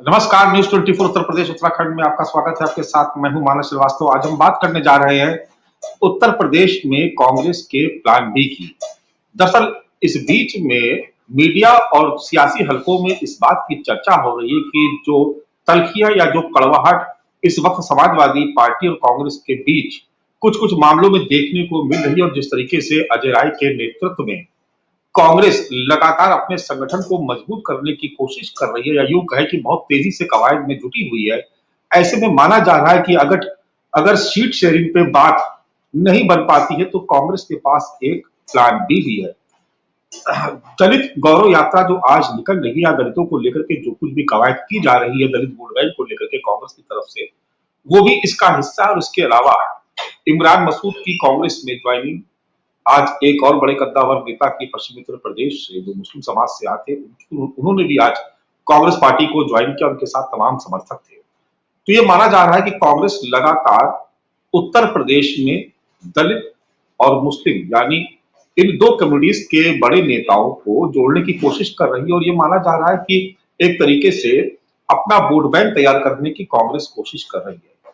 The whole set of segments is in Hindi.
नमस्कार, न्यूज 24 उत्तर प्रदेश उत्तराखंड में आपका स्वागत है। आपके साथ मैं हूं मानस श्रीवास्तव। आज हम बात करने जा रहे हैं उत्तर प्रदेश में कांग्रेस के प्लान बी की। दरअसल इस बीच में मीडिया और सियासी हलकों में इस बात की चर्चा हो रही है कि जो तल्खियां या जो कड़वाहट इस वक्त समाजवादी पार्टी और कांग्रेस के बीच कुछ कुछ मामलों में देखने को मिल रही है, और जिस तरीके से अजय राय के नेतृत्व में कांग्रेस लगातार अपने संगठन को मजबूत करने की कोशिश कर रही है, या यूं कहे कि बहुत तेजी से कवायद में जुटी हुई है। ऐसे में माना जा रहा है कि अगर अगर सीट शेयरिंग पे बात नहीं बन पाती है तो कांग्रेस के पास एक प्लान बी भी है। दलित गौरव यात्रा जो आज निकल रही है, या दलितों को लेकर के जो कुछ भी कवायद की जा रही है दलित वोट बैंक को लेकर के कांग्रेस की तरफ से, वो भी इसका हिस्सा है। और इसके अलावा इमरान मसूद की कांग्रेस में ज्वाइनिंग, आज एक और बड़े कद्दावर नेता की पश्चिमी उत्तर प्रदेश से जो मुस्लिम समाज से आते, उन्होंने भी आज कांग्रेस पार्टी को ज्वाइन किया। उनके साथ तमाम समर्थक थे। तो ये माना जा रहा है कि कांग्रेस लगातार उत्तर प्रदेश में दलित और मुस्लिम यानी इन दो कम्युनिटीज के बड़े नेताओं को जोड़ने की कोशिश कर रही है, और ये माना जा रहा है कि एक तरीके से अपना वोट बैंक तैयार करने की कांग्रेस कोशिश कर रही है।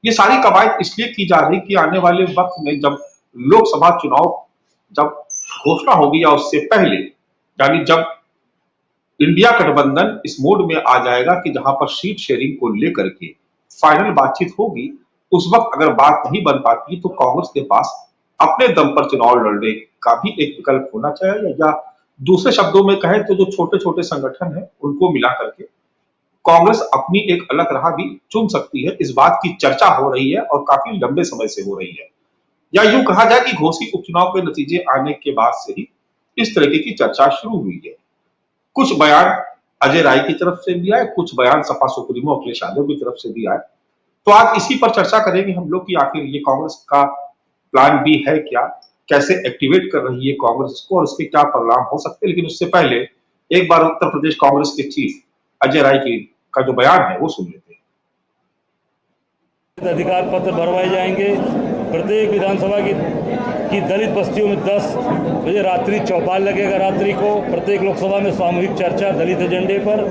ये सारी कवायद इसलिए की जा रही कि आने वाले वक्त में जब लोकसभा चुनाव जब घोषणा होगी, या उससे पहले, यानी जब इंडिया गठबंधन इस मोड में आ जाएगा कि जहां पर सीट शेयरिंग को लेकर के फाइनल बातचीत होगी, उस वक्त अगर बात नहीं बन पाती तो कांग्रेस के पास अपने दम पर चुनाव लड़ने का भी एक विकल्प होना चाहिए, या दूसरे शब्दों में कहें तो जो छोटे छोटे संगठन है उनको मिला करके कांग्रेस अपनी एक अलग राह भी चुन सकती है। इस बात की चर्चा हो रही है और काफी लंबे समय से हो रही है, या यूं कहा जाए कि घोषित उपचुनाव के नतीजे आने के बाद से ही इस तरह की चर्चा शुरू हुई है। कुछ बयान अजय राय की तरफ से भी आए, कुछ बयान सपा सुप्रीमो अखिलेश यादव की तरफ से भी आए। तो आज इसी पर चर्चा करेंगे हम लोग कि आखिर ये कांग्रेस का प्लान बी है क्या, कैसे एक्टिवेट कर रही है कांग्रेस इसको, और इसके क्या परिणाम हो सकते हैं। लेकिन उससे पहले एक बार उत्तर प्रदेश कांग्रेस के चीफ अजय राय की का जो बयान है वो सुन लेते हैं। अधिकार पत्र भरवाए जाएंगे। प्रत्येक विधानसभा की दलित बस्तियों में 10 बजे रात्रि चौपाल लगेगा। रात्रि को प्रत्येक लोकसभा में सामूहिक चर्चा दलित एजेंडे पर,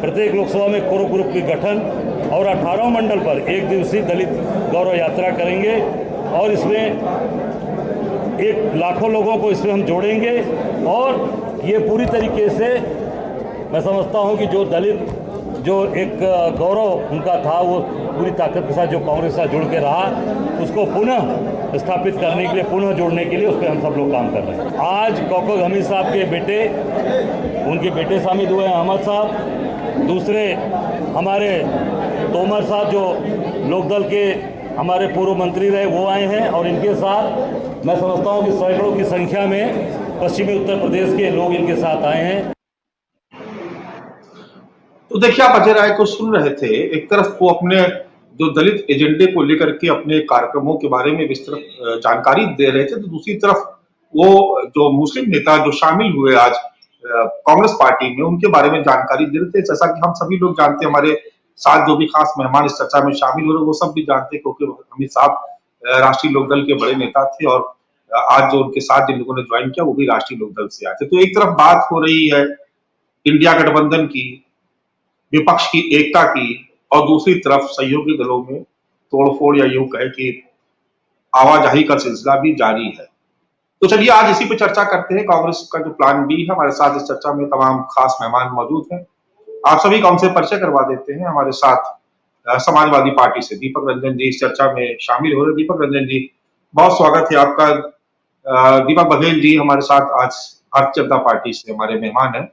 प्रत्येक लोकसभा में कोर ग्रुप की गठन, और 18 मंडल पर एक दिवसीय दलित गौरव यात्रा करेंगे। और इसमें एक लाखों लोगों को इसमें हम जोड़ेंगे। और ये पूरी तरीके से मैं समझता हूँ कि जो दलित जो एक गौरव उनका था वो पूरी ताकत के साथ जो कांग्रेस से जुड़ के रहा, उसको पुनः स्थापित करने के लिए, पुनः जोड़ने के लिए उस पर हम सब लोग काम कर रहे हैं। आज कौकब हमीद साहब के बेटे, उनके बेटे शामिल हुए हैं, अहमद साहब। दूसरे हमारे तोमर साहब जो लोकदल के हमारे पूर्व मंत्री रहे, वो आए हैं। और इनके साथ मैं समझता हूँ कि सैकड़ों की संख्या में पश्चिमी उत्तर प्रदेश के लोग इनके साथ आए हैं। तो देखिए, आप अजय राय को सुन रहे थे। एक तरफ वो अपने जो दलित एजेंडे को लेकर के अपने कार्यक्रमों के बारे में विस्तृत जानकारी दे रहे थे, तो दूसरी तरफ वो जो मुस्लिम नेता जो शामिल हुए आज कांग्रेस पार्टी में, उनके बारे में जानकारी दे रहे थे। जैसा कि हम सभी लोग जानते हैं, हमारे साथ जो भी खास मेहमान इस चर्चा में शामिल हो रहे वो सब भी जानते हैं, क्योंकि अमित साहब राष्ट्रीय लोकदल के बड़े नेता थे, और आज जो उनके साथ जिन लोगों ने ज्वाइन किया वो भी राष्ट्रीय लोकदल से आए थे। तो एक तरफ बात हो रही है इंडिया गठबंधन की, विपक्ष की एकता की, और दूसरी तरफ सहयोगी दलों में तोड़फोड़, या यूं कहे कि आवाजाही का सिलसिला भी जारी है। तो चलिए आज इसी पे चर्चा करते हैं। कांग्रेस का जो प्लान बी है, हमारे साथ इस चर्चा में तमाम खास मेहमान मौजूद हैं। आप सभी का उनसे परिचय करवा देते हैं। हमारे साथ समाजवादी पार्टी से दीपक रंजन जी इस चर्चा में शामिल हो रहे। दीपक रंजन जी, बहुत स्वागत है आपका। दीपक बघेल जी हमारे साथ आज भारतीय जनता पार्टी से हमारे मेहमान हैं,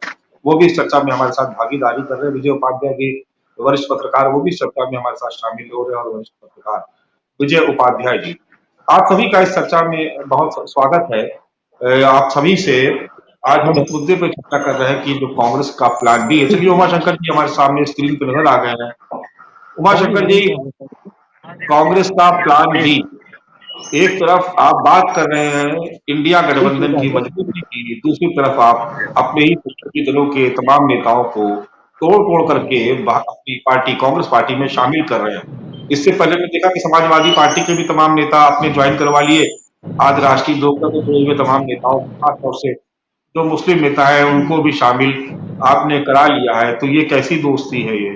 वो भी इस चर्चा में हमारे साथ भागीदारी कर रहे हैं। विजय उपाध्याय जी, वरिष्ठ पत्रकार, वो भी इस चर्चा में हमारे साथ शामिल हो रहे हैं, और वरिष्ठ पत्रकार विजय उपाध्याय जी, आप सभी का इस चर्चा में बहुत स्वागत है। आप सभी से आज हम इस मुद्दे पर चर्चा कर रहे हैं कि जो कांग्रेस का प्लान बी है। चलिए, उमाशंकर जी हमारे सामने स्क्रीन पर नजर आ गए हैं। उमाशंकर जी, कांग्रेस का प्लान बी, एक तरफ आप बात कर रहे हैं इंडिया गठबंधन की मजबूती की, दूसरी तरफ आप अपने ही सहयोगी दलों के तमाम नेताओं को तोड़ तोड़ करके अपनी पार्टी कांग्रेस पार्टी में शामिल कर रहे हैं। इससे पहले मैं देखा कि समाजवादी पार्टी के भी तमाम नेता आपने ज्वाइन करवा लिए। आज राष्ट्रीय लोकदल से जुड़े हुए तमाम नेताओं, खासतौर से जो मुस्लिम नेता है, उनको भी शामिल आपने करा लिया है। तो ये कैसी दोस्ती है ये?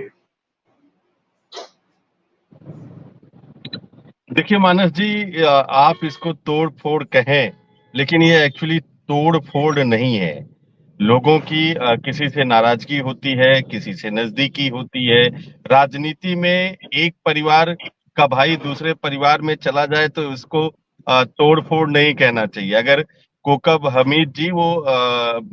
देखिए मानस जी, आप इसको तोड़ फोड़ कहें, लेकिन ये एक्चुअली तोड़ फोड़ नहीं है। लोगों की किसी से नाराजगी होती है, किसी से नजदीकी होती है। राजनीति में एक परिवार का भाई दूसरे परिवार में चला जाए तो उसको तोड़ फोड़ नहीं कहना चाहिए। अगर कोकब हमीद जी वो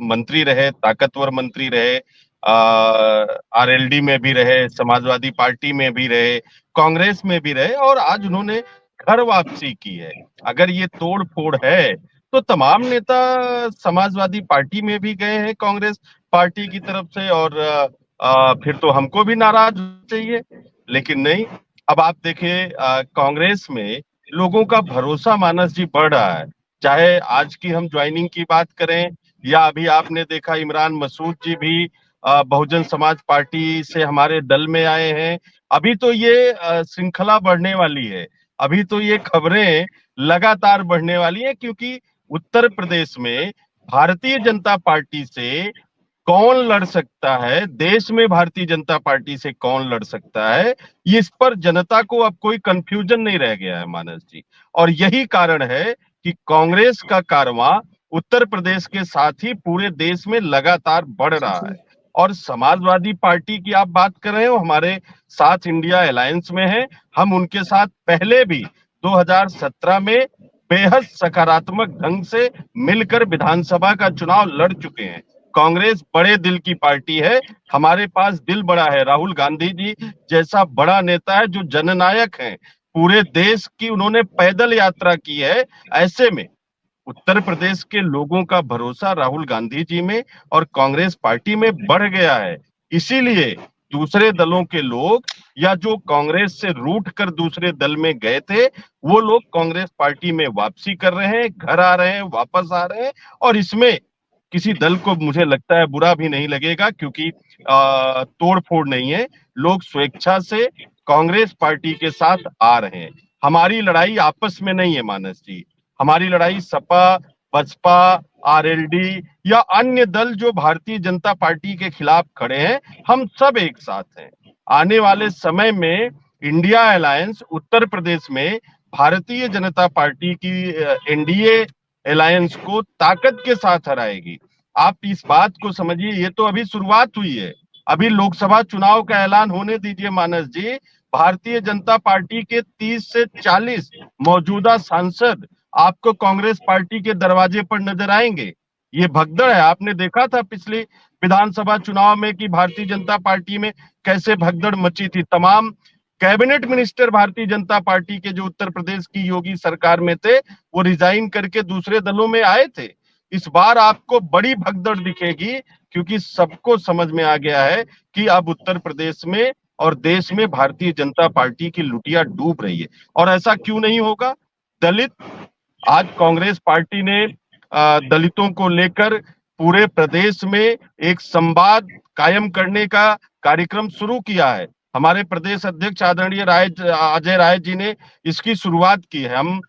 मंत्री रहे, ताकतवर मंत्री रहे, आरएलडी में भी रहे, समाजवादी पार्टी में भी रहे, कांग्रेस में भी रहे, और आज उन्होंने घर वापसी की है। अगर ये तोड़ फोड़ है तो तमाम नेता समाजवादी पार्टी में भी गए हैं कांग्रेस पार्टी की तरफ से, और फिर तो हमको भी नाराज होना चाहिए। लेकिन नहीं, अब आप देखिए, कांग्रेस में लोगों का भरोसा मानस जी बढ़ रहा है। चाहे आज की हम ज्वाइनिंग की बात करें, या अभी आपने देखा इमरान मसूद जी भी बहुजन समाज पार्टी से हमारे दल में आए हैं। अभी तो ये श्रृंखला बढ़ने वाली है, अभी तो ये खबरें लगातार बढ़ने वाली है, क्योंकि उत्तर प्रदेश में भारतीय जनता पार्टी से कौन लड़ सकता है, देश में भारतीय जनता पार्टी से कौन लड़ सकता है, इस पर जनता को अब कोई कंफ्यूजन नहीं रह गया है मानस जी। और यही कारण है कि कांग्रेस का कारवां उत्तर प्रदेश के साथ ही पूरे देश में लगातार बढ़ रहा है। और समाजवादी पार्टी की आप बात कर रहे हो, हमारे साथ इंडिया अलायंस में है। हम उनके साथ पहले भी 2017 में बेहद सकारात्मक ढंग से मिलकर विधानसभा का चुनाव लड़ चुके हैं। कांग्रेस बड़े दिल की पार्टी है, हमारे पास दिल बड़ा है। राहुल गांधी जी जैसा बड़ा नेता है जो जननायक है, पूरे देश की उन्होंने पैदल यात्रा की है। ऐसे में उत्तर प्रदेश के लोगों का भरोसा राहुल गांधी जी में और कांग्रेस पार्टी में बढ़ गया है। इसीलिए दूसरे दलों के लोग, या जो कांग्रेस से रूठ कर दूसरे दल में गए थे, वो लोग कांग्रेस पार्टी में वापसी कर रहे हैं, घर आ रहे हैं, वापस आ रहे हैं। और इसमें किसी दल को मुझे लगता है बुरा भी नहीं लगेगा, क्योंकि तोड़ फोड़ नहीं है, लोग स्वेच्छा से कांग्रेस पार्टी के साथ आ रहे हैं। हमारी लड़ाई आपस में नहीं है मानस जी, हमारी लड़ाई सपा, बसपा, आरएलडी या अन्य दल जो भारतीय जनता पार्टी के खिलाफ खड़े हैं, हम सब एक साथ हैं। आने वाले समय में इंडिया अलायंस उत्तर प्रदेश में भारतीय जनता पार्टी की एनडीए अलायंस को ताकत के साथ हराएगी। आप इस बात को समझिए, ये तो अभी शुरुआत हुई है। अभी लोकसभा चुनाव का ऐलान होने दीजिए मानस जी, भारतीय जनता पार्टी के 30 से 40 मौजूदा सांसद आपको कांग्रेस पार्टी के दरवाजे पर नजर आएंगे। ये भगदड़ है, आपने देखा था पिछली विधानसभा चुनाव में कि भारतीय जनता पार्टी में कैसे भगदड़ मची थी। तमाम cabinet minister Bharatiya Janata party के जो उत्तर प्रदेश की योगी सरकार में थे, वो रिजाइन करके दूसरे दलों में आए थे। इस बार आपको बड़ी भगदड़ दिखेगी, क्योंकि सबको समझ में आ गया है कि अब उत्तर प्रदेश में और देश में भारतीय जनता पार्टी की लुटिया डूब रही है। और ऐसा क्यों नहीं होगा? दलित, आज कांग्रेस पार्टी ने दलितों को लेकर पूरे प्रदेश में एक संवाद कायम करने का कार्यक्रम शुरू किया है। हमारे प्रदेश अध्यक्ष आदरणीय अजय राय जी ने इसकी शुरुआत की है। हम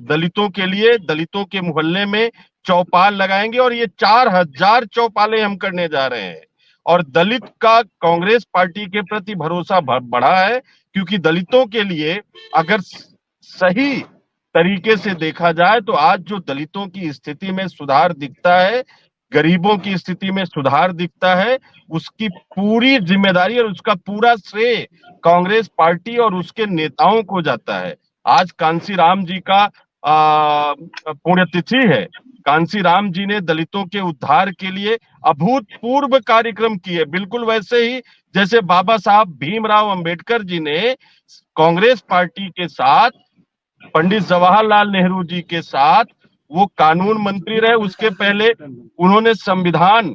दलितों के लिए, दलितों के मोहल्ले में चौपाल लगाएंगे, और ये 4000 चौपालें हम करने जा रहे हैं। और दलित का कांग्रेस पार्टी के प्रति भरोसा बढ़ा है, क्योंकि दलितों के लिए अगर सही तरीके से देखा जाए तो आज जो दलितों की स्थिति में सुधार दिखता है, गरीबों की स्थिति में सुधार दिखता है, उसकी पूरी जिम्मेदारी और उसका पूरा श्रेय कांग्रेस पार्टी और उसके नेताओं को जाता है। आज कांसी राम जी का पुण्यतिथि है। कांसी राम जी ने दलितों के उद्धार के लिए अभूतपूर्व कार्यक्रम किए, बिल्कुल वैसे ही जैसे बाबा साहब भीमराव अंबेडकर जी ने कांग्रेस पार्टी के साथ, पंडित जवाहरलाल नेहरू जी के साथ वो कानून मंत्री रहे, उसके पहले उन्होंने संविधान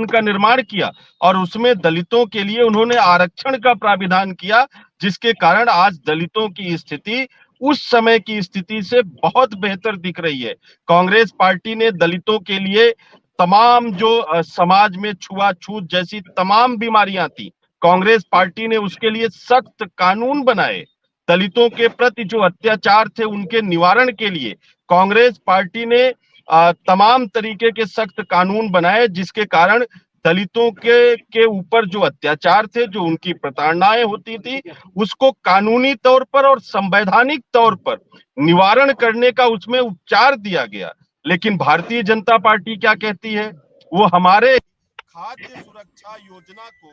का निर्माण किया, और उसमें दलितों के लिए उन्होंने आरक्षण का प्राविधान किया, जिसके कारण आज दलितों की स्थिति उस समय की स्थिति से बहुत बेहतर दिख रही है। कांग्रेस पार्टी ने दलितों के लिए तमाम जो समाज में छुआछूत जैसी तमाम बीमारियां थी, कांग्रेस पार्टी ने उसके लिए सख्त कानून बनाए। दलितों के प्रति जो अत्याचार थे उनके निवारण के लिए कांग्रेस पार्टी ने तमाम तरीके के सख्त कानून बनाए, जिसके कारण दलितों के ऊपर जो अत्याचार थे, जो उनकी प्रताड़नाएं होती थी, उसको कानूनी तौर पर और संवैधानिक तौर पर निवारण करने का उसमें उपचार दिया गया। लेकिन भारतीय जनता पार्टी क्या कहती है, वो हमारे खाद्य सुरक्षा योजना को,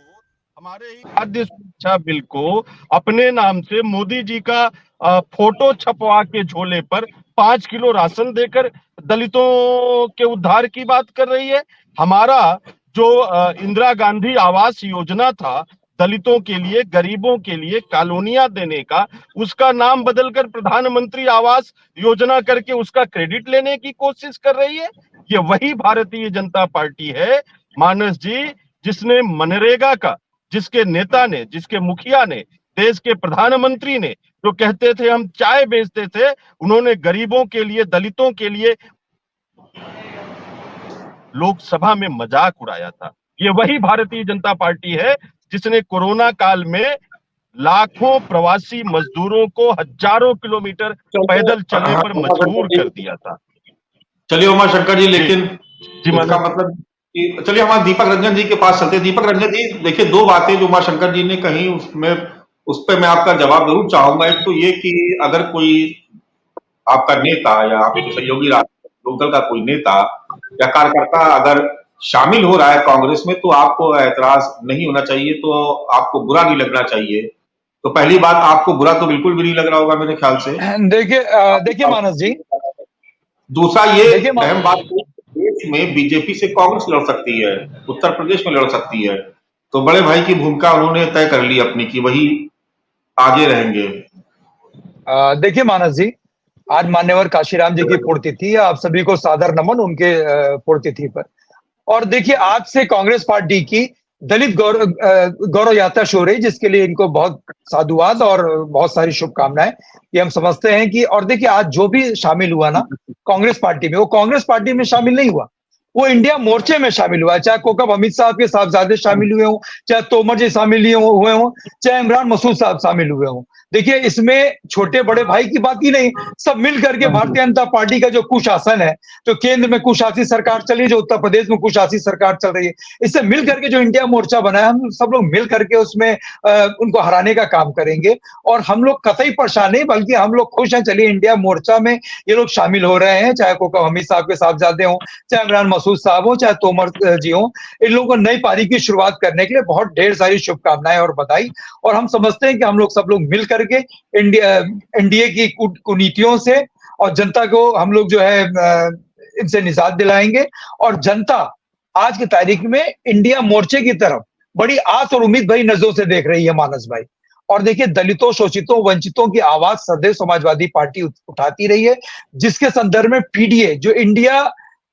हमारे ही खाद्य सुरक्षा बिल को अपने नाम से मोदी जी का फोटो छपवा के झोले पर 5 किलो राशन देकर दलितों के उद्धार की बात कर रही है। हमारा जो इंदिरा गांधी आवास योजना था दलितों के लिए, गरीबों के लिए कॉलोनियां देने का, उसका नाम बदलकर प्रधानमंत्री आवास योजना करके उसका क्रेडिट लेने की कोशिश कर रही है। ये वही भारतीय जनता पार्टी है मानस जी, जिसने मनरेगा का, जिसके नेता ने, जिसके मुखिया ने, देश के प्रधानमंत्री ने जो कहते थे हम चाय बेचते थे, उन्होंने गरीबों के लिए, दलितों के लिए लोकसभा में मजाक उड़ाया था। ये वही भारतीय जनता पार्टी है जिसने कोरोना काल में लाखों प्रवासी मजदूरों को हजारों किलोमीटर पैदल चलने पर मजबूर कर दिया था। चलिए उमा शंकर जी, लेकिन जी इसका मतलब कि चलिए हमारे दीपक रंजन जी के पास चलते हैं। दीपक रंजन जी, देखिए दो बातें जो उमा शंकर जी ने कही, उसमें उस पर मैं आपका जवाब जरूर चाहूंगा। एक तो ये कि अगर कोई आपका नेता या आपके सहयोगी राजनीतिक दल का कोई नेता या कार्यकर्ता अगर शामिल हो रहा है कांग्रेस में, तो आपको ऐतराज नहीं होना चाहिए, तो आपको बुरा नहीं लगना चाहिए। तो पहली बात, आपको बुरा तो बिल्कुल भी नहीं लग रहा होगा मेरे ख्याल से। देखिए मानस जी, दूसरा ये देखिए अहम बात, देश में बीजेपी से कांग्रेस लड़ सकती है, उत्तर प्रदेश में लड़ सकती है, तो बड़े भाई की भूमिका उन्होंने तय कर ली अपनी कि वही आगे रहेंगे। देखिए मानस जी, आज मान्यवर काशीराम जी की पुण्यतिथि है। आप सभी को सादर नमन उनके पुण्यतिथि पर। और देखिए आज से कांग्रेस पार्टी की दलित गौरव यात्रा शुरू हो रही, जिसके लिए इनको बहुत साधुवाद और बहुत सारी शुभकामनाएं। ये हम समझते हैं कि, और देखिए आज जो भी शामिल हुआ ना कांग्रेस पार्टी में, वो कांग्रेस पार्टी में शामिल नहीं हुआ, वो इंडिया मोर्चे में शामिल हुआ। चाहे कोकब अमित साहब के साहबजादे शामिल हुए हों, चाहे तोमर जी शामिल हुए हों, चाहे इमरान मसूद साहब शामिल हुए हों। देखिए इसमें छोटे बड़े भाई की बात ही नहीं, सब मिल करके भारतीय जनता पार्टी का जो कुशासन है, तो केंद्र में कुशासी सरकार चली, जो उत्तर प्रदेश में कुशासी सरकार चल रही है, इससे मिल करके जो इंडिया मोर्चा बना है, हम सब लोग मिल करके उसमें उनको हराने का काम करेंगे। और हम लोग कतई परेशान नहीं, बल्कि हम लोग खुश हैं। चलिए इंडिया मोर्चा में ये लोग शामिल हो रहे हैं, चाहे कोकब हमीद साहब के साहबजादे हों, चाहे इमरान मसूद साहब हो, चाहे तोमर जी हो, इन लोगों को नई पारी की शुरुआत करने के लिए बहुत ढेर सारी शुभकामनाएं और बधाई। और हम समझते हैं कि हम लोग सब लोग मिल करके एनडीए की कुनीतियों से और जनता को हम लोग जो है इनसे निजात दिलाएंगे। और जनता आज की तारीख में इंडिया मोर्चे की तरफ बड़ी आस और उम्मीद भरी नजरों से देख रही है मानस भाई। और देखिए दलितों, शोषितों, वंचितों की आवाज सदैव समाजवादी पार्टी उठाती रही है, जिसके संदर्भ में पीडीए जो इंडिया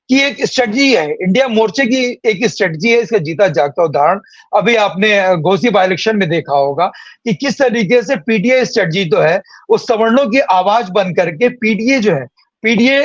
की एक स्ट्रेटजी है, इंडिया मोर्चे की एक स्ट्रेटजी है, इसका जीता जागता उदाहरण अभी आपने घोसी बाई इलेक्शन में देखा होगा कि किस तरीके से पीडीए स्ट्रेटजी तो है, वो सवर्णों की आवाज बन करके पीडीए जो है, पीडीए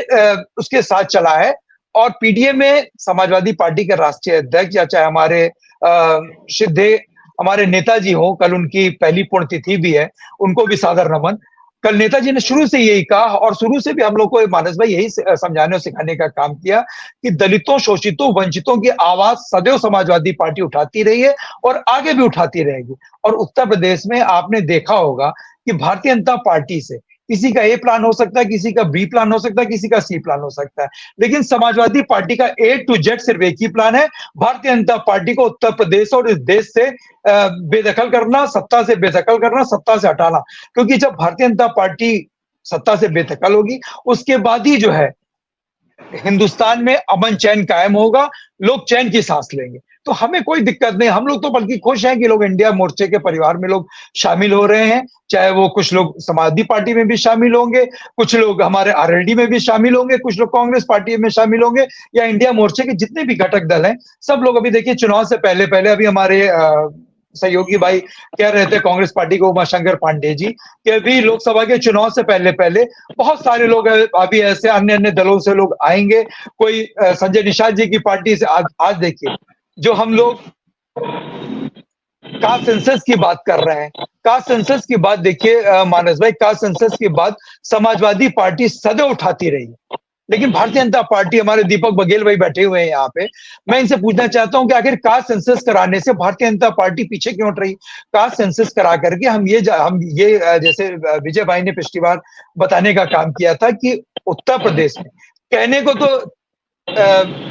उसके साथ चला है। और पीडीए में समाजवादी पार्टी के राष्ट्रीय अध्यक्ष या चाहे हमारे सिद्धे हमारे नेताजी हो, कल उनकी पहली पुण्यतिथि भी है, उनको भी सादर नमन। कल नेताजी ने शुरू से यही कहा, और शुरू से भी हम लोग को मानस भाई यही समझाने और सिखाने का काम किया कि दलितों, शोषितों, वंचितों की आवाज सदैव समाजवादी पार्टी उठाती रही है और आगे भी उठाती रहेगी। और उत्तर प्रदेश में आपने देखा होगा कि भारतीय जनता पार्टी से किसी का ए प्लान हो सकता है, किसी का बी प्लान हो सकता है, किसी का सी प्लान हो सकता है, लेकिन समाजवादी पार्टी का ए टू जेड सिर्फ एक ही प्लान है, भारतीय जनता पार्टी को उत्तर प्रदेश और इस देश से बेदखल करना, सत्ता से बेदखल करना, सत्ता से हटाना। क्योंकि जब भारतीय जनता पार्टी सत्ता से बेदखल होगी, उसके बाद ही जो है हिंदुस्तान में अमन चैन कायम होगा, लोग चैन की सांस लेंगे। तो हमें कोई दिक्कत नहीं, हम लोग तो बल्कि खुश हैं कि लोग इंडिया मोर्चे के परिवार में लोग शामिल हो रहे हैं। चाहे वो कुछ लोग समाजवादी पार्टी में भी शामिल होंगे, कुछ लोग हमारे आरएलडी में भी शामिल होंगे, कुछ लोग कांग्रेस पार्टी में शामिल होंगे, या इंडिया मोर्चे के जितने भी घटक दल हैं, सब लोग। अभी देखिए चुनाव से पहले पहले अभी हमारे सहयोगी भाई कह रहे थे कांग्रेस पार्टी को, उमाशंकर पांडे जी, कि अभी लोकसभा के चुनाव से पहले पहले बहुत सारे लोग अभी ऐसे अन्य अन्य दलों से लोग आएंगे। कोई संजय निषाद जी की पार्टी से आज देखिए जो हम लोग कास्ट सेंसस की बात कर रहे हैं, कास्ट सेंसस की बात देखिए मानस भाई, कास्ट सेंसस की बात समाजवादी पार्टी सदैव उठाती रही है, लेकिन भारतीय जनता पार्टी, हमारे दीपक बघेल भाई बैठे हुए हैं यहाँ पे, मैं इनसे पूछना चाहता हूं कि आखिर कास्ट सेंसस कराने से भारतीय जनता पार्टी पीछे क्यों हट रही? कास्ट सेंसस करा करके हम ये जैसे विजय भाई ने पिछली बार बताने का काम किया था कि उत्तर प्रदेश में कहने को तो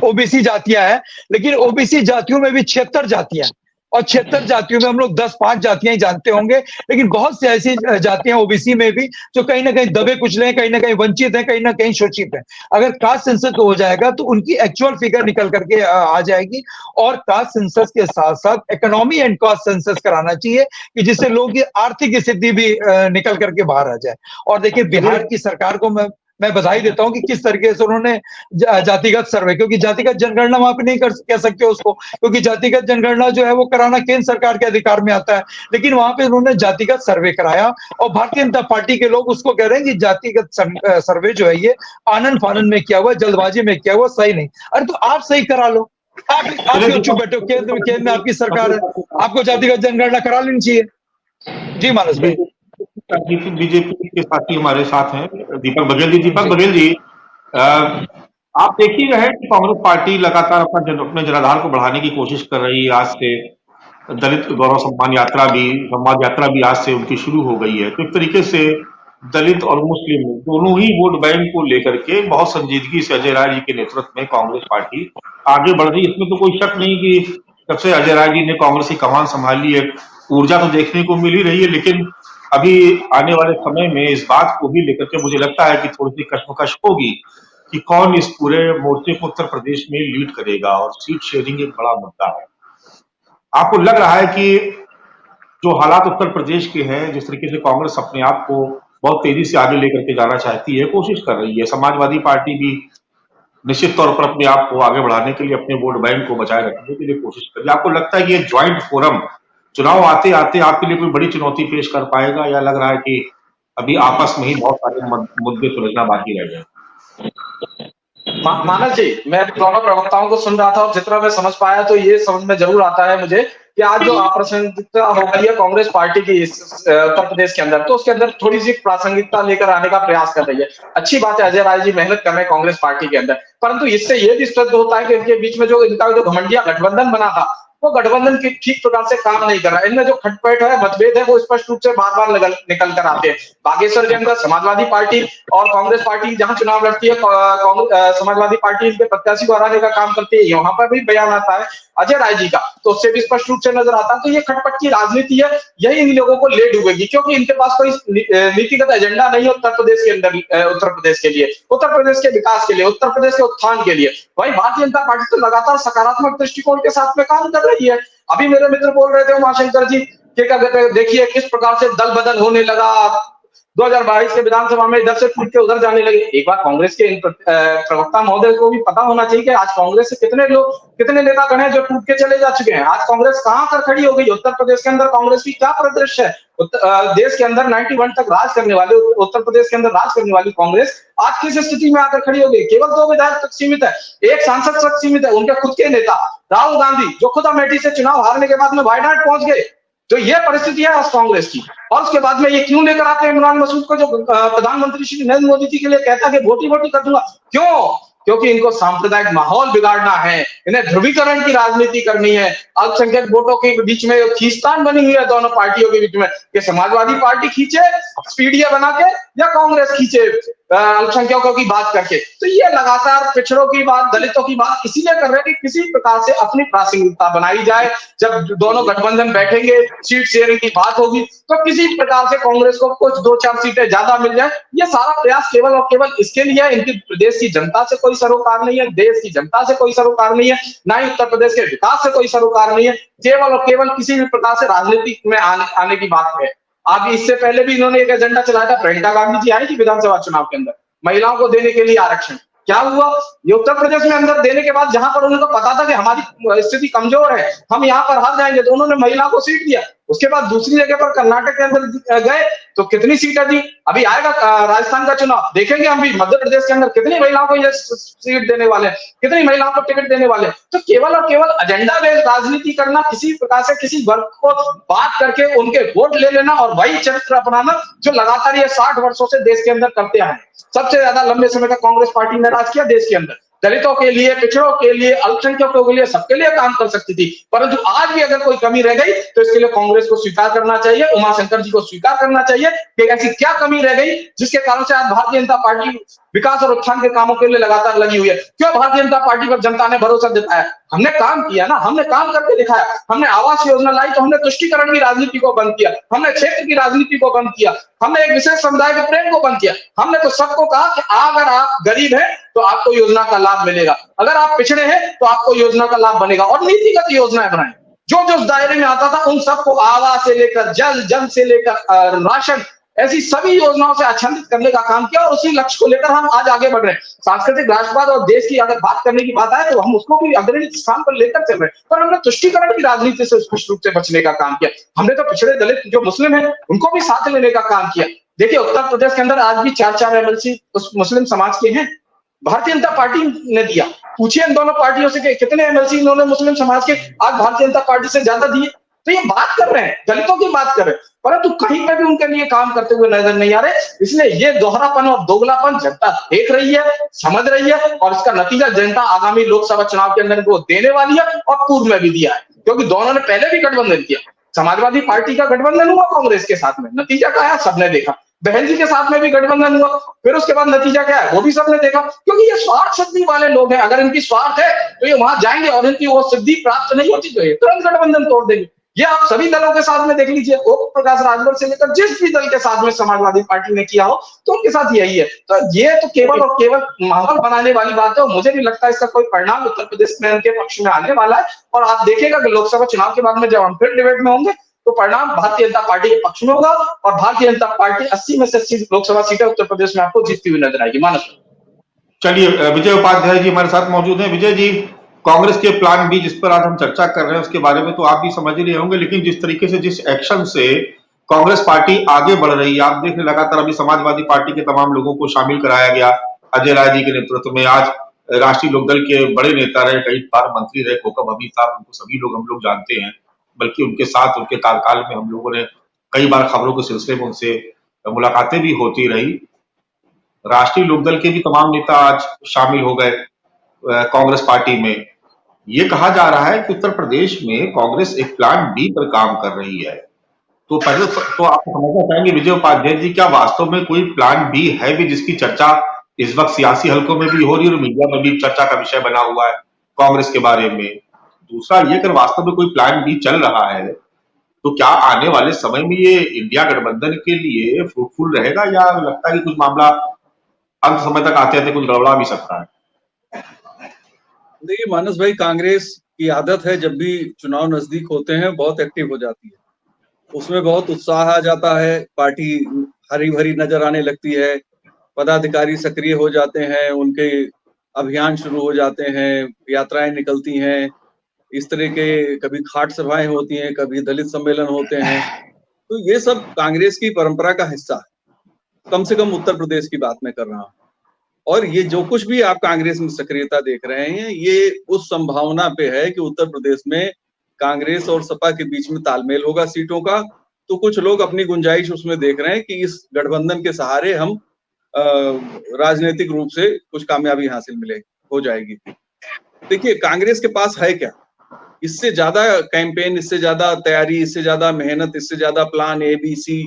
ओबीसी जातियां हैं, लेकिन ओबीसी जातियों में भी 76 जातियां हैं, और 76 जातियों में हम लोग 10-5 जातियां ही जानते होंगे, लेकिन बहुत सी ऐसी जातियां ओबीसी में भी जो कहीं ना कहीं दबे कुचले हैं, कहीं ना कहीं वंचित हैं, कहीं ना कहीं शोषित हैं। अगर कास्ट सेंसस हो जाएगा तो उनकी एक्चुअल फिगर निकल करके आ जाएगी। और कास्ट सेंसस के साथ साथ इकोनॉमी एंड कास्ट सेंसस कराना चाहिए कि जिससे लोगों की आर्थिक स्थिति भी निकल करके बाहर आ जाए। और देखिए, बिहार की सरकार को मैं बधाई देता हूं कि किस तरीके से उन्होंने जातिगत सर्वे, क्योंकि जातिगत जनगणना वहां पे नहीं कह सकते उसको, क्योंकि जातिगत जनगणना जो है वो कराना केंद्र सरकार के अधिकार में आता है, लेकिन वहां पे उन्होंने जातिगत सर्वे कराया। और भारतीय जनता पार्टी के लोग उसको कह रहे हैं कि जातिगत सर्वे जो है ये आनन फानन में किया हुआ, जल्दबाजी में किया हुआ, सही नहीं। अरे तो आप सही करा लो, आप क्यों चुप बैठे हो? केंद्र में आपकी सरकार है, आपको जातिगत जनगणना करा लेनी चाहिए। जी मानस भाई। बीजेपी के साथी हमारे साथ हैं दीपक बघेल जी। दीपक बघेल जी, आप देख ही रहे हैं कि कांग्रेस पार्टी लगातार अपने जनाधार को बढ़ाने की कोशिश कर रही है। आज से दलित गौरव सम्मान यात्रा भी, संवाद यात्रा भी आज से उनकी शुरू हो गई है। तो एक तरीके से दलित और मुस्लिम दोनों ही वोट बैंक को लेकर के बहुत संजीदगी से अजय राय जी के नेतृत्व में कांग्रेस पार्टी आगे बढ़ रही है। इसमें तो कोई शक नहीं कि जब से अजय राय जी ने कांग्रेस की कमान संभाली है, ऊर्जा तो देखने को मिल ही रही है, लेकिन अभी आने वाले समय में इस बात को भी लेकर के मुझे लगता है कि थोड़ी सी कश्मकश होगी कि कौन इस पूरे मोर्चे को उत्तर प्रदेश में लीड करेगा, और सीट शेयरिंग एक बड़ा मुद्दा है। आपको लग रहा है कि जो हालात उत्तर प्रदेश के हैं, जिस तरीके से कांग्रेस अपने आप को बहुत तेजी से आगे लेकर के जाना चाहती है, कोशिश कर रही है, समाजवादी पार्टी भी निश्चित तौर पर अपने आप को आगे बढ़ाने के लिए, अपने वोट बैंक को बचाए रखने के लिए कोशिश कर रही है, आपको लगता है कि ये ज्वाइंट फोरम चुनाव आते आते आपके लिए कोई बड़ी चुनौती पेश कर पाएगा, या लग रहा है कि अभी आपस में ही बहुत सारे मुद्दे सुलझना बाकी रह गए? मानस जी, मैं दोनों प्रवक्ताओं को सुन रहा था और जितना मैं समझ पाया तो ये समझ में जरूर आता है मुझे कि आज जो अप्रासंगिकता हो गई है कांग्रेस पार्टी की उत्तर प्रदेश के अंदर, तो उसके अंदर थोड़ी सी प्रासंगिकता लेकर आने का प्रयास कर रही है। अच्छी बात है, अजय राय जी मेहनत कर रहे हैं कांग्रेस पार्टी के अंदर, परंतु इससे ये भी स्पष्ट होता है कि इनके बीच में जो इनका जो घमंडिया गठबंधन बना था, वो गठबंधन की ठीक प्रकार से काम नहीं कर रहा है। इनमें जो खटपट है, मतभेद है, वो स्पष्ट रूप से बार बार निकल कर आते हैं। बागेश्वर के अंदर समाजवादी पार्टी और कांग्रेस पार्टी जहां चुनाव लड़ती है, समाजवादी पार्टी इनके प्रत्याशी को हराने का काम करती है, वहां पर भी बयान आता है अजय राय जी का, तो उससे भी स्पष्ट रूप से नजर आता है। तो ये खटपट की राजनीति है, यही इन लोगों को ले डूबेगी, क्योंकि इनके पास कोई नीतिगत एजेंडा नहीं है उत्तर प्रदेश के अंदर, उत्तर प्रदेश के लिए, उत्तर प्रदेश के विकास के लिए, उत्तर प्रदेश के उत्थान के लिए। वही भारतीय जनता पार्टी तो लगातार सकारात्मक दृष्टिकोण के साथ में काम कर रही है। अभी मेरे मित्र बोल रहे थे उमाशंकर जी कि क्या कहते हैं, देखिए किस प्रकार से दल बदल होने लगा, 2022 के विधानसभा में इधर से टूट के उधर जाने लगे। एक बार कांग्रेस के प्रवक्ता महोदय को भी पता होना चाहिए कि आज कांग्रेस से कितने लोग, कितने नेतागण हैं जो टूट के चले जा चुके हैं। आज कांग्रेस कहां कर खड़ी हो गई, उत्तर प्रदेश के अंदर कांग्रेस की क्या परिदृश्य है। देश के अंदर 91 तक राज करने वाले, उत्तर प्रदेश के अंदर राज करने वाली कांग्रेस आज किस स्थिति में आकर खड़ी हो गई। केवल 2 विधायक तक सीमित है, एक सांसद तक सीमित है, उनके खुद के नेता राहुल गांधी, जो खुद अमेठी से चुनाव हारने के बाद में वायनाड पहुंच गए। तो ये परिस्थिति है आज कांग्रेस की। और उसके बाद में ये क्यों लेकर आते हैं इमरान मसूद को, जो प्रधानमंत्री श्री नरेंद्र मोदी जी के लिए कहता है कि वोटी वोटी कर दूंगा। क्यों? क्योंकि इनको सांप्रदायिक माहौल बिगाड़ना है, इन्हें ध्रुवीकरण की राजनीति करनी है, अल्पसंख्यक वोटों के बीच में खींचतान बनी हुई है दोनों पार्टियों के बीच में, कि समाजवादी पार्टी खींचे पीडीए बना के या कांग्रेस खींचे अल्पसंख्यकों की बात करके। तो ये लगातार पिछड़ों की बात, दलितों की बात इसीलिए कर रहे हैं कि किसी प्रकार से अपनी प्रासंगिकता बनाई जाए। जब दोनों गठबंधन बैठेंगे, सीट शेयरिंग की बात होगी, तो किसी प्रकार से कांग्रेस को कुछ 2-4 सीटें ज्यादा मिल जाए। ये सारा प्रयास केवल और केवल इसके लिए है। इनकी प्रदेश की जनता से कोई सरोकार नहीं है, देश की जनता से कोई सरोकार नहीं है, ना ही उत्तर प्रदेश के विकास से कोई सरोकार नहीं है। केवल और केवल किसी भी प्रकार से राजनीति में आने की बात है। अब इससे पहले भी इन्होंने एक एजेंडा चलाया था, प्रियंका गांधी जी आई थी विधानसभा चुनाव के अंदर, महिलाओं को देने के लिए आरक्षण। क्या हुआ? ये उत्तर प्रदेश में अंदर देने के बाद जहां पर उनको पता था कि हमारी स्थिति कमजोर है, हम यहाँ पर हार जाएंगे, तो उन्होंने महिला को सीट दिया। उसके बाद दूसरी जगह पर कर्नाटक के अंदर गए तो कितनी सीटें दी। अभी आएगा राजस्थान का चुनाव, देखेंगे हम भी मध्य प्रदेश के अंदर कितनी महिलाओं को ये सीट देने वाले हैं, कितनी महिलाओं को टिकट देने वाले हैं। तो केवल और केवल एजेंडा बेस्ड राजनीति करना, किसी प्रकार से किसी वर्ग को बात करके उनके वोट ले लेना और वही चरित्र अपनाना जो लगातार ये 60 वर्षों से देश के अंदर करते आए। सबसे ज्यादा लंबे समय तक कांग्रेस पार्टी ने राज किया देश के अंदर, दलितों के लिए, पिछड़ों के लिए, अल्पसंख्यकों के लिए, सबके लिए काम कर सकती थी। परंतु आज भी अगर कोई कमी रह गई तो इसके लिए कांग्रेस को स्वीकार करना चाहिए, उमाशंकर जी को स्वीकार करना चाहिए कि ऐसी क्या कमी रह गई जिसके कारण से आज भारतीय जनता पार्टी विकास और उत्थान के कामों के लिए लगातार लगी हुई है। क्यों भारतीय जनता पार्टी पर जनता ने भरोसा जताया? हमने काम किया ना, हमने काम करके दिखाया। हमने आवास योजना लाई तो हमने तुष्टीकरण की राजनीति को बंद किया, हमने क्षेत्र की राजनीति को बंद किया, हमने एक विशेष समुदाय के प्रेम को बंद किया। हमने तो सबको कहा कि अगर आप गरीब हैं तो आपको योजना का लाभ मिलेगा, अगर आप पिछड़े हैं तो आपको योजना का लाभ बनेगा, और नीतिगत योजनाएं बनाए। जो जो उस दायरे में आता था उन सबको आवास से लेकर जल से लेकर राशन, ऐसी सभी योजनाओं से आच्छादित करने का काम किया और उसी लक्ष्य को लेकर हम आज आगे बढ़ रहे हैं। सांस्कृतिक राष्ट्रवाद और देश की अगर बात करने की बात आए तो हम उसको भी अग्रणी स्थान पर लेकर चल रहे हैं, पर हमने तुष्टीकरण की राजनीति से स्पष्ट रूप से बचने का काम किया। हमने तो पिछड़े दलित जो मुस्लिम है उनको भी साथ लेने का काम किया। देखिए उत्तर प्रदेश के अंदर आज भी 4-4 एमएलसी उस मुस्लिम समाज के हैं, भारतीय जनता पार्टी ने दिया। पूछिए इन दोनों पार्टियों से कि कितने एमएलसी इन्होंने मुस्लिम समाज के आज भारतीय जनता पार्टी से ज्यादा दिए। तो ये बात कर रहे हैं, दलितों की बात कर रहे हैं, परंतु कहीं पे भी उनके लिए काम करते हुए नजर नहीं आ रहे। इसलिए ये दोहरापन और दोगलापन जनता देख रही है, समझ रही है, और इसका नतीजा जनता आगामी लोकसभा चुनाव के अंदर वो देने वाली है और पूर्व में भी दिया है, क्योंकि दोनों ने पहले भी गठबंधन किया। समाजवादी पार्टी का गठबंधन हुआ कांग्रेस के साथ में, नतीजा क्या है सबने देखा। बहन जी के साथ में भी गठबंधन हुआ, फिर उसके बाद नतीजा क्या है वो भी सबने देखा। क्योंकि ये स्वार्थ सिद्धि वाले लोग हैं, अगर इनकी स्वार्थ है तो ये वहां जाएंगे और इनकी वो सिद्धि प्राप्त नहीं होती तो ये तुरंत गठबंधन तोड़ देंगे। ये आप सभी दलों के साथ में देख लीजिए, ओम प्रकाश राजभर से लेकर जिस भी दल के साथ में समाजवादी पार्टी ने किया हो तो उनके साथ यही है। तो ये तो केवल और केवल माहौल बनाने वाली बात है और मुझे नहीं लगता इसका कोई परिणाम उत्तर प्रदेश में उनके पक्ष में आने वाला है। और आप देखिएगा कि लोकसभा चुनाव के बाद में जब हम फिर डिबेट में होंगे तो परिणाम भारतीय जनता पार्टी के पक्ष में होगा और भारतीय जनता पार्टी 80 में से 80 लोकसभा सीटें उत्तर प्रदेश में आपको जीतती हुई नजर आएगी। मानस, चलिए विजय उपाध्याय जी हमारे साथ मौजूद हैं। विजय जी, कांग्रेस के प्लान बी जिस पर आज हम चर्चा कर रहे हैं उसके बारे में तो आप भी समझ ही रहे होंगे, लेकिन जिस तरीके से जिस एक्शन से कांग्रेस पार्टी आगे बढ़ रही है, आप देख रहे लगातार अभी समाजवादी पार्टी के तमाम लोगों को शामिल कराया गया। अजय राय जी के नेतृत्व में आज राष्ट्रीय लोकदल के बड़े नेता रहे, कई बार मंत्री रहे कोकम अमीर साहब, उनको सभी लोग हम लोग जानते हैं, बल्कि उनके साथ उनके कार्यकाल में हम लोगों ने कई बार खबरों के सिलसिले में उनसे मुलाकातें भी होती रही। राष्ट्रीय लोकदल के भी तमाम नेता आज शामिल हो गए कांग्रेस पार्टी में। ये कहा जा रहा है कि उत्तर प्रदेश में कांग्रेस एक प्लान बी पर काम कर रही है। तो पहले तो आप समझना चाहेंगे विजय उपाध्याय जी, क्या वास्तव में कोई प्लान बी है भी जिसकी चर्चा इस वक्त सियासी हलकों में भी हो रही है और मीडिया में भी चर्चा का विषय बना हुआ है कांग्रेस के बारे में? दूसरा ये, अगर वास्तव में कोई प्लान बी चल रहा है तो क्या आने वाले समय में ये इंडिया गठबंधन के लिए फ्रूटफुल रहेगा, या लगता है कि कुछ मामला अंत समय तक आते आते कुछ गड़बड़ा भी सकता है? देखिए मानस भाई, कांग्रेस की आदत है जब भी चुनाव नजदीक होते हैं बहुत एक्टिव हो जाती है, उसमें बहुत उत्साह आ जाता है, पार्टी हरी भरी नजर आने लगती है, पदाधिकारी सक्रिय हो जाते हैं, उनके अभियान शुरू हो जाते हैं, यात्राएं निकलती हैं, इस तरह के कभी खाट सभाएं होती हैं, कभी दलित सम्मेलन होते हैं। तो ये सब कांग्रेस की परंपरा का हिस्सा है, कम से कम उत्तर प्रदेश की बात मैं कर रहा हूँ। और ये जो कुछ भी आप कांग्रेस में सक्रियता देख रहे हैं ये उस संभावना पे है कि उत्तर प्रदेश में कांग्रेस और सपा के बीच में तालमेल होगा सीटों का। तो कुछ लोग अपनी गुंजाइश उसमें देख रहे हैं कि इस गठबंधन के सहारे हम राजनीतिक रूप से कुछ कामयाबी हासिल हो जाएगी। देखिए कांग्रेस के पास है क्या, इससे ज्यादा कैंपेन, इससे ज्यादा तैयारी, इससे ज्यादा मेहनत, इससे ज्यादा प्लान ABC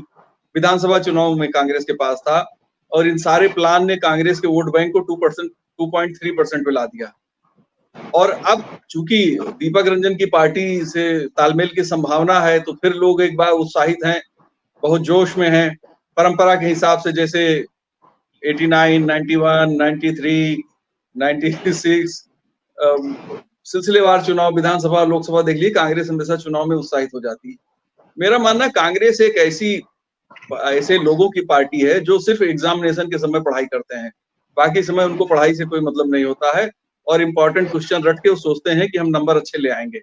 विधानसभा चुनाव में कांग्रेस के पास था और इन सारे प्लान ने कांग्रेस के वोट बैंक को 2.3% पे ला दिया। और अब चूंकि दीपक रंजन की पार्टी से तालमेल की संभावना है तो फिर लोग एक बार उत्साहित हैं, बहुत जोश में हैं। परंपरा के हिसाब से जैसे 89, 91, 93, 96 सिलसिलेवार चुनाव, विधानसभा लोकसभा देख लीजिए, कांग्रेस हमेशा चुनाव में उत्साहित हो जाती है। मेरा मानना कांग्रेस एक ऐसे लोगों की पार्टी है जो सिर्फ एग्जामिनेशन के समय पढ़ाई करते हैं, बाकी समय उनको पढ़ाई से कोई मतलब नहीं होता है और इंपॉर्टेंट क्वेश्चन रट के वो सोचते हैं कि हम नंबर अच्छे ले आएंगे।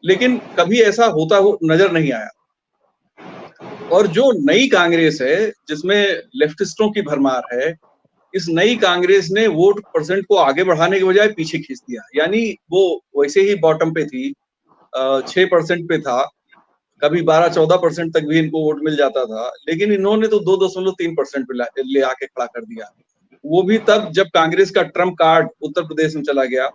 लेकिन कभी ऐसा होता नजर नहीं आया। और जो नई कांग्रेस है जिसमें लेफ्टिस्टों की भरमार है, इस नई कांग्रेस ने वोट परसेंट को आगे बढ़ाने के बजाय पीछे खींच दिया। यानी वो वैसे ही बॉटम पे थी, 6% पे था, कभी 12-14% तक भी इनको वोट मिल जाता था, लेकिन इन्होंने तो 2.3% पे ले आके खड़ा कर दिया। वो भी तब जब कांग्रेस का ट्रम्प कार्ड उत्तर प्रदेश में चला गया,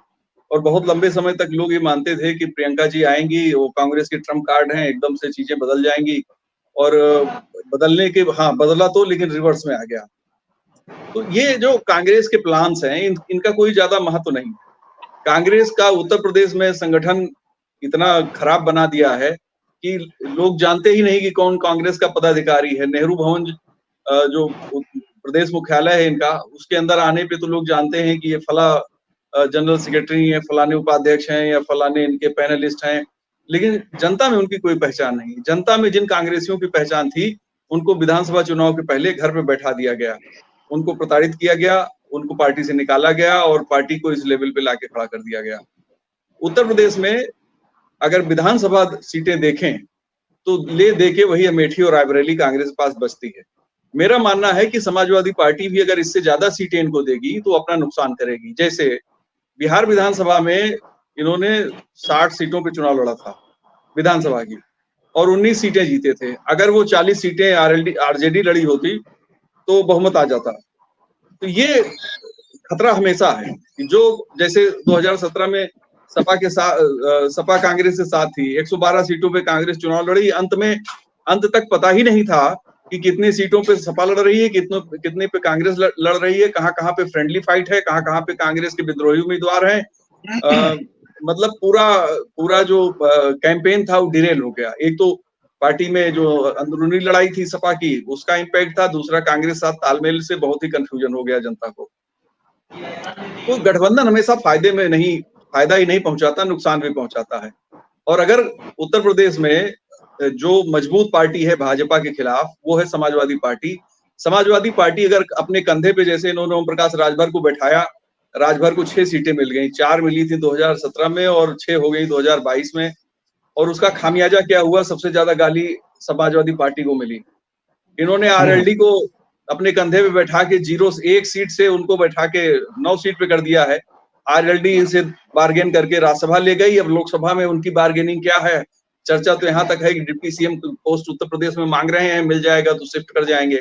और बहुत लंबे समय तक लोग ये मानते थे कि प्रियंका जी आएंगी, वो कांग्रेस के ट्रम्प कार्ड हैं, एकदम से चीजें बदल जाएंगी, और बदलने के बदला तो, लेकिन रिवर्स में आ गया। तो ये जो कांग्रेस के प्लान्स हैं, इनका कोई ज्यादा महत्व नहीं। कांग्रेस का उत्तर प्रदेश में संगठन इतना खराब बना दिया है कि लोग जानते ही नहीं कि कौन कांग्रेस का पदाधिकारी है। नेहरू भवन जो प्रदेश मुख्यालय है इनका, उसके अंदर आने पे तो लोग जानते हैं कि ये फला जनरल सेक्रेटरी है, फलाने उपाध्यक्ष हैं, या फलाने इनके पैनलिस्ट हैं, लेकिन जनता में उनकी कोई पहचान नहीं। जनता में जिन कांग्रेसियों की पहचान थी, उनको विधानसभा चुनाव के पहले घर पे बैठा दिया गया, उनको प्रताड़ित किया गया, उनको पार्टी से निकाला गया और पार्टी को इस लेवल पे लाके खड़ा कर दिया गया। उत्तर प्रदेश में अगर विधानसभा सीटें देखें तो ले दे के वही अमेठी और रायबरेली कांग्रेस के पास बचती है। मेरा मानना है कि समाजवादी पार्टी भी अगर इससे ज्यादा सीटें इनको देगी तो अपना नुकसान करेगी। जैसे बिहार विधानसभा में इन्होंने 60 सीटों पे चुनाव लड़ा था विधानसभा की, और 19 सीटें जीते थे। अगर वो 40 सीटें आरजेडी लड़ी होती तो बहुमत आ जाता। तो ये खतरा हमेशा है कि जो जैसे 2017 में सपा के साथ, सपा कांग्रेस के साथ थी, 112 सीटों पे कांग्रेस चुनाव लड़ी, अंत तक पता ही नहीं था कि कितनी सीटों पे सपा लड़ रही है, कितने पे कांग्रेस लड़ रही है, कहाँ पे फ्रेंडली फाइट है, कहाँ पे कांग्रेस के विद्रोही उम्मीदवार हैं। मतलब पूरा जो कैंपेन था वो डिरेल हो गया। एक तो पार्टी में जो अंदरूनी लड़ाई थी सपा की, उसका इम्पैक्ट था, दूसरा कांग्रेस साथ तालमेल से बहुत ही कंफ्यूजन हो गया जनता को। तो गठबंधन हमेशा फायदा ही नहीं पहुंचाता, नुकसान भी पहुंचाता है। और अगर उत्तर प्रदेश में जो मजबूत पार्टी है भाजपा के खिलाफ, वो है समाजवादी पार्टी। समाजवादी पार्टी अगर अपने कंधे पे, जैसे इन्होंने ओम प्रकाश राजभर को बैठाया, राजभर को 6 सीटें मिल गई, 4 मिली थी 2017 में और 6 हो गई 2022 में, और उसका खामियाजा क्या हुआ? सबसे ज्यादा गाली समाजवादी पार्टी को मिली। इन्होंने आरएलडी को अपने कंधे पे बैठा के 1 सीट से उनको बैठा के 9 सीट पे कर दिया है। आरएलडी से बार्गेन करके राज्यसभा ले गई। अब लोकसभा में उनकी बार्गेनिंग क्या है? चर्चा तो यहाँ तक है कि deputy CM post Uttar Pradesh में मांग रहे हैं, मिल जाएगा तो शिफ्ट कर जाएंगे।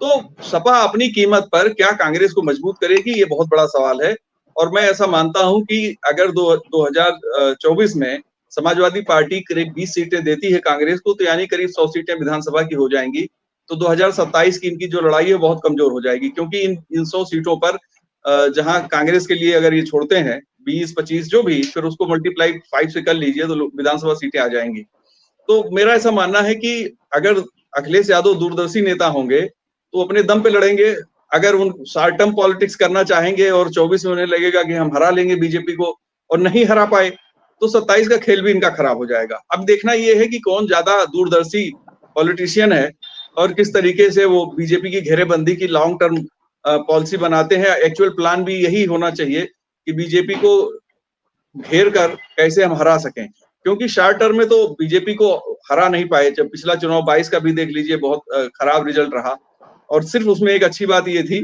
तो सपा अपनी कीमत पर क्या कांग्रेस को मजबूत करेगी, ये बहुत बड़ा सवाल है। और मैं ऐसा मानता हूं कि अगर 2024 में समाजवादी पार्टी करीब 20 सीटें देती है कांग्रेस को, तो यानी करीब 100 सीटें विधानसभा की हो जाएंगी। तो 2027 की इनकी जो लड़ाई है बहुत कमजोर हो जाएगी, क्योंकि इन 100 सीटों पर जहां कांग्रेस के लिए अगर ये छोड़ते हैं 20-25 जो भी, फिर उसको मल्टीप्लाई 5 से कर लीजिए तो विधानसभा सीटें आ जाएंगी। तो मेरा ऐसा मानना है कि अगर अखिलेश यादव दूरदर्शी नेता होंगे तो अपने दम पे लड़ेंगे। अगर उन शॉर्ट टर्म पॉलिटिक्स करना चाहेंगे और 24 में उन्हें लगेगा कि हम हरा लेंगे बीजेपी को, और नहीं हरा पाए तो 27 का खेल भी इनका खराब हो जाएगा। अब देखना यह है कि कौन ज्यादा दूरदर्शी पॉलिटिशियन है और किस तरीके से वो बीजेपी की घेरेबंदी की लॉन्ग टर्म पॉलिसी बनाते हैं। एक्चुअल प्लान भी यही होना चाहिए कि बीजेपी को घेर कर कैसे हम हरा सकें, क्योंकि शॉर्ट टर्म में तो बीजेपी को हरा नहीं पाए। जब पिछला चुनाव 22 का भी देख लीजिए, बहुत खराब रिजल्ट रहा, और सिर्फ उसमें एक अच्छी बात ये थी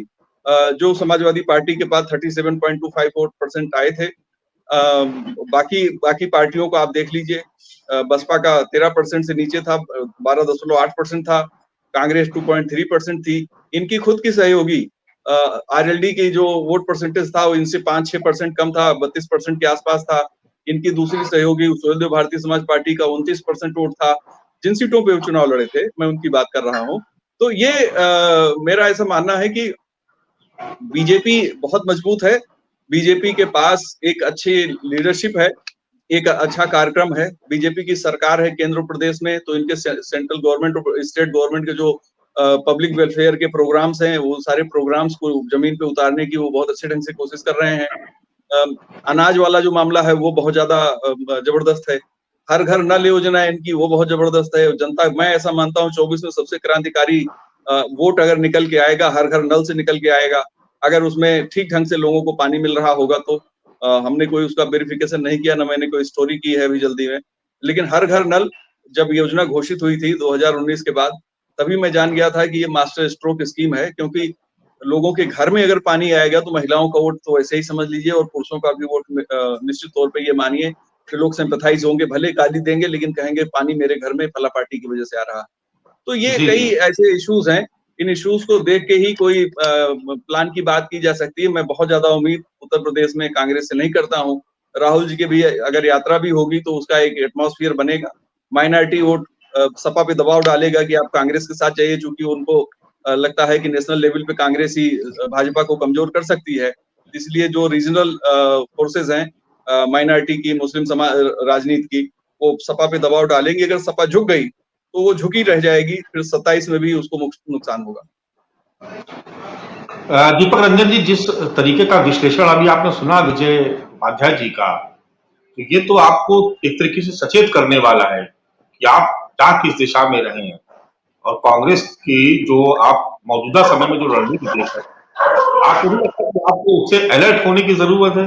जो समाजवादी पार्टी के पास 37.254% आए थे। बाकी पार्टियों को आप देख लीजिए, बसपा का 13% से नीचे था, 12.8% था, कांग्रेस 2.3% थी। इनकी खुद की सहयोगी आरएलडी की जो वोट परसेंटेज था वो इनसे 5-6% कम था, 32% के आसपास था। इनकी दूसरी सहयोगी सुहेलदेव भारतीय समाज पार्टी का 29% वोट था। जिन सीटों पे चुनाव लड़े थे मैं उनकी बात कर रहा हूँ। तो ये मेरा ऐसा मानना है कि बीजेपी बहुत मजबूत है, बीजेपी के पास एक अच्छी लीडरशिप है, एक अच्छा कार्यक्रम है, बीजेपी की सरकार है केंद्र प्रदेश में, तो इनके सेंट्रल गवर्नमेंट और स्टेट गवर्नमेंट के जो पब्लिक वेलफेयर के प्रोग्राम्स हैं, वो सारे प्रोग्राम्स को जमीन पे उतारने की वो बहुत अच्छे ढंग से कोशिश कर रहे हैं। अनाज वाला जो मामला है वो बहुत ज्यादा जबरदस्त है। हर घर नल योजना है इनकी, वो बहुत जबरदस्त है। जनता, मैं ऐसा मानता हूँ 24 में सबसे क्रांतिकारी वोट अगर निकल के आएगा, हर घर नल से निकल के आएगा। अगर उसमें ठीक ढंग से लोगों को पानी मिल रहा होगा तो हमने कोई उसका वेरिफिकेशन नहीं किया, ना मैंने कोई स्टोरी की है अभी जल्दी में, लेकिन हर घर नल जब योजना घोषित हुई थी 2019 के बाद, तभी मैं जान गया था कि ये मास्टर स्ट्रोक स्कीम है, क्योंकि लोगों के घर में अगर पानी आएगा तो महिलाओं का वोट तो ऐसे ही समझ लीजिए, और पुरुषों का भी वोट निश्चित तौर पे ये मानिए कि लोग सिंपैथाइज होंगे, भले गाली देंगे लेकिन कहेंगे पानी मेरे घर में फला पार्टी की वजह से आ रहा है। तो ये जी, कई जी। ऐसे इश्यूज हैं, इन इश्यूज को देख के ही कोई प्लान की बात की जा सकती है। मैं बहुत ज्यादा उम्मीद उत्तर प्रदेश में कांग्रेस से नहीं करता हूँ। राहुल जी के भी अगर यात्रा भी होगी तो उसका एक एटमॉस्फेयर बनेगा, माइनॉरिटी वोट सपा पे दबाव डालेगा कि आप कांग्रेस के साथ जाइए, चूंकि उनको लगता है कि नेशनल लेवल पे कांग्रेस ही भाजपा को कमजोर कर सकती है। इसलिए जो रीजनल फोर्सेज हैं माइनॉरिटी की, मुस्लिम समाज राजनीति की, वो सपा पे दबाव डालेंगे। अगर सपा झुक गई तो वो झुकी रह जाएगी, फिर 27 में भी उसको नुकसान होगा। दीपक रंजन जी, जिस तरीके का विश्लेषण अभी आपने सुना विजय उपाध्याय जी का, तो ये तो आपको एक तरीके से सचेत करने वाला है कि आप क्या किस दिशा में रहे हैं, और कांग्रेस की जो आप मौजूदा समय में जो रणनीति देख रहे हैं, आपको नहीं लगता कि आपको उससे अलर्ट होने की जरूरत है,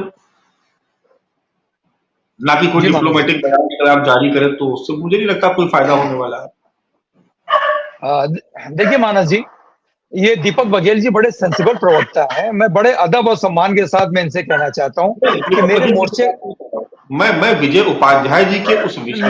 ना कि कोई जी मानस जी। डिप्लोमेटिक बयान अगर आप जारी करें तो उससे मुझे नहीं लगता कोई फायदा होने वाला है। देखिए मानस जी, ये दीपक बघेल जी बड़े सेंसिबल प्रवक्ता है। मैं बड़े अदब और सम्मान के साथ मैं इनसे कहना चाहता हूँ कि मेरे मोर्चे, मैं विजय उपाध्याय जी के उस विषय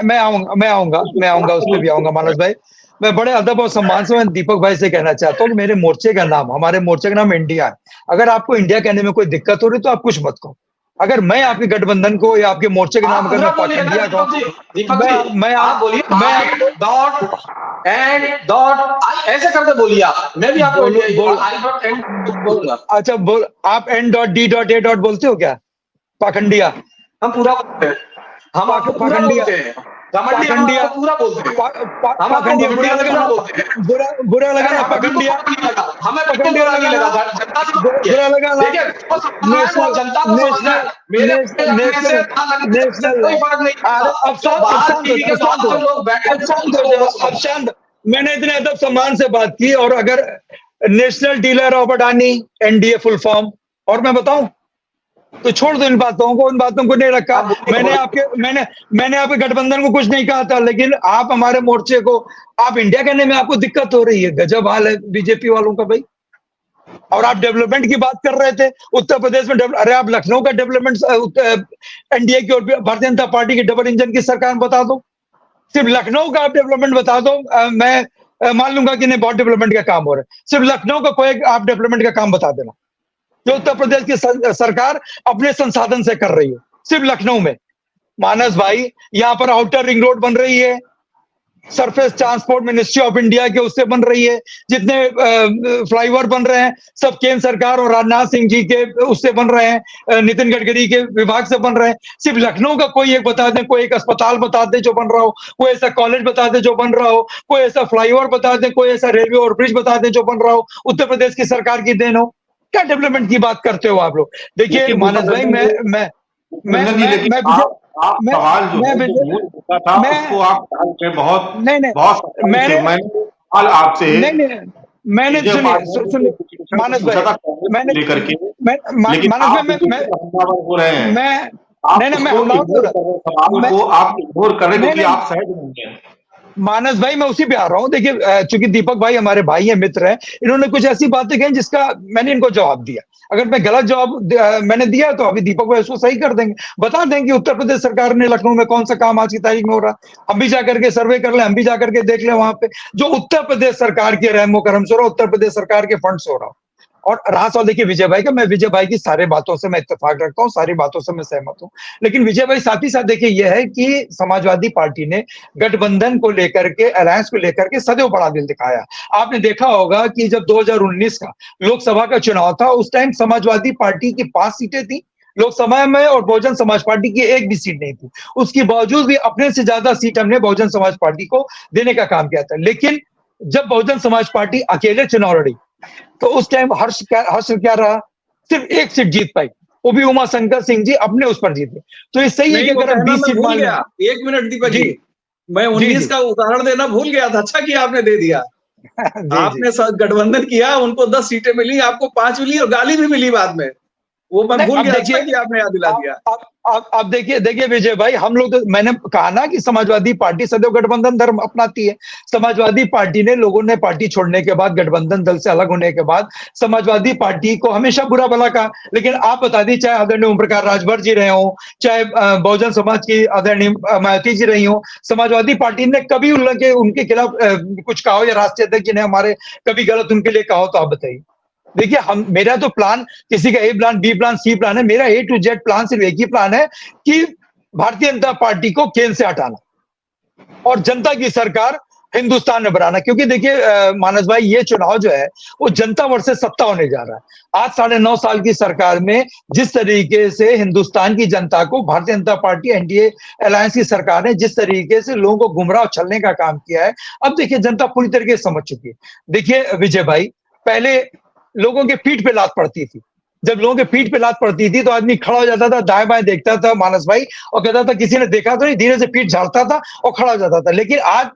मैं आऊंगा उस पर भी आऊंगा मानस भाई। मैं बड़े अदब और सम्मान से मैं दीपक भाई से कहना चाहता हूँ कि मेरे मोर्चे का नाम, हमारे मोर्चे का नाम इंडिया है। अगर आपको इंडिया कहने में कोई दिक्कत हो रही तो आप कुछ मत कहो। अगर मैं आपके गठबंधन को या आपके मोर्चे के नाम अगर मैं पाक इंडिया कहूँ, मैं आप बोलिए डॉट एंड डॉट ऐसे करके बोलिए आप, मैं भी आपको आई डॉट एंड बोलूंगा। अच्छा बोल, आप N dot D dot A dot बोलते हो क्या? पाखंडिया। हम पूरा बोलते हैं, हम आपको पूरा बोलते हैं, पाखंडिया पूरा बोलते हैं, हम आपको बुरा लगा बोलते हैं, बुरा लगा ना पाखंडिया, हमें बिल्कुल बुरा नहीं लगा, जनता से बुरा लगा ना। देखिए नेशनल जनता को समझना है, मेरे नेशनल कोई फर्क नहीं पड़ता। अब शांत, मैंने इतने अदब सम्मान से बात की। और अगर national dealer of Adani, NDA full form, और मैं बताऊं तो छोड़ दो इन बातों को, उन बातों को नहीं रखा। मैंने आपके गठबंधन को कुछ नहीं कहा था, लेकिन आप हमारे मोर्चे को, आप इंडिया कहने में आपको दिक्कत हो रही है। गजब हाल है बीजेपी वालों का भाई। और आप डेवलपमेंट की बात कर रहे थे उत्तर प्रदेश में, अरे आप लखनऊ का डेवलपमेंट एनडीए की और भारतीय जनता पार्टी की डबल इंजन की सरकार बता दो, सिर्फ लखनऊ का आप डेवलपमेंट बता दो, मैं मान लूंगा कि नहीं बहुत डेवलपमेंट का काम हो रहा है। सिर्फ लखनऊ का कोई आप डेवलपमेंट का काम बता देना जो उत्तर प्रदेश की सरकार अपने संसाधन से कर रही है, सिर्फ लखनऊ में। मानस भाई, यहाँ पर आउटर रिंग रोड बन रही है, surface transport ministry of India के उससे बन रही है, जितने फ्लाईओवर बन रहे हैं सब केंद्र सरकार और राजनाथ सिंह जी के उससे बन रहे हैं, नितिन गडकरी के विभाग से बन रहे हैं। सिर्फ लखनऊ का कोई एक बता दें, कोई एक अस्पताल बता दें जो बन रहा हो, कोई ऐसा कॉलेज बता दें जो बन रहा हो, कोई ऐसा फ्लाईओवर बता दें, कोई ऐसा रेलवे और ब्रिज बता दें जो बन रहा हो, उत्तर प्रदेश की सरकार की देन हो। क्या डेवलपमेंट की बात करते हो आप लोग? देखिए मानस भाई, सवाल जो था उसको आप बहुत आपसे मैंने सुनिए मानस भाई, मैंने लेकर के मानस आप इग्नोर कर रहे हैं क्योंकि आप सहज नहीं हैं। मानस भाई, मैं उसी पे आ रहा हूँ। देखिए चूंकि दीपक भाई हमारे भाई हैं, मित्र हैं, इन्होंने कुछ ऐसी बातें कही जिसका मैंने इनको जवाब दिया। अगर मैं गलत जवाब मैंने दिया तो अभी दीपक भाई उसको सही कर देंगे, बता दें कि उत्तर प्रदेश सरकार ने लखनऊ में कौन सा काम आज की तारीख में हो रहा है। हम भी जाकर के सर्वे कर लें, हम भी जाकर के देख लें वहां पे जो उत्तर प्रदेश सरकार के रहमो करम से हो रहा, उत्तर प्रदेश सरकार के फंड से हो रहा। और रहा सवाल देखिए विजय भाई का, मैं विजय भाई की सारी बातों से मैं इत्तेफाक रखता हूँ, सारी बातों से मैं सहमत हूँ। लेकिन विजय भाई साथ ही साथ देखिए यह है कि समाजवादी पार्टी ने गठबंधन को लेकर के, अलायंस को लेकर के सदैव बड़ा दिल दिखाया। आपने देखा होगा कि जब 2019 का लोकसभा का चुनाव था, उस टाइम समाजवादी पार्टी की 5 सीटें थी लोकसभा में और बहुजन समाज पार्टी की एक भी सीट नहीं थी। उसके बावजूद भी अपने से ज्यादा सीट हमने बहुजन समाज पार्टी को देने का काम किया था। लेकिन जब बहुजन समाज पार्टी अकेले चुनाव लड़ी तो उस टाइम हर्ष क्या रहा, सिर्फ एक सीट जीत पाई, वो भी उमा शंकर सिंह जी अपने उस पर जीते। तो ये सही है कि अगर हम 20 सीट मान लें। 1 मिनट दीपक जी, मैं 19 का उदाहरण देना भूल गया था, अच्छा किया आपने दे दिया। आपने गठबंधन किया, उनको 10 सीटें मिली, आपको 5 मिली और गाली भी मिली बाद में। वो मैं नहीं, भूल अब गया, देखिए, अच्छा कि आपने याद दिला दिया। अब देखिए विजय भाई, हम लोग तो, मैंने कहा ना कि समाजवादी पार्टी सदैव गठबंधन धर्म अपनाती है। समाजवादी पार्टी ने, लोगों ने पार्टी छोड़ने के बाद, गठबंधन दल से अलग होने के बाद समाजवादी पार्टी को हमेशा बुरा भला कहा। लेकिन आप बता दी, चाहे आदरणीय ओम प्रकाश राजभर जी रहे हो, चाहे बहुजन समाज की आदरणीय मायावती जी रही हो, समाजवादी पार्टी ने कभी उनके खिलाफ कुछ कहा हो, या राष्ट्रीय अध्यक्ष जी ने हमारे कभी गलत उनके लिए कहा हो, तो आप बताइए। देखिए, मेरा तो प्लान, किसी का ए प्लान, बी प्लान, सी प्लान है, मेरा A to Z प्लान सिर्फ एक ही प्लान है कि भारतीय जनता पार्टी को केंद्र से हटाना और जनता की सरकार हिंदुस्तान में बनाना। क्योंकि देखिए मानस भाई, ये चुनाव जो है वो जनता वर्सेस सत्ता होने जा रहा है। आज 9.5 साल की सरकार में जिस तरीके से हिंदुस्तान की जनता को Bharatiya Janata party NDA alliance की सरकार ने जिस तरीके से लोगों को गुमराह छलने का काम किया है, अब देखिए जनता पूरी तरीके से समझ चुकी है। देखिए विजय भाई, पहले लोगों के पीठ पे लात पड़ती थी। जब लोगों के पीठ पे लात पड़ती थी तो आदमी खड़ा हो जाता था, दाएं बाएं देखता था मानस भाई, और कहता था किसी ने देखा तो नहीं, धीरे से पीठ झाड़ता था और खड़ा हो जाता था। लेकिन आज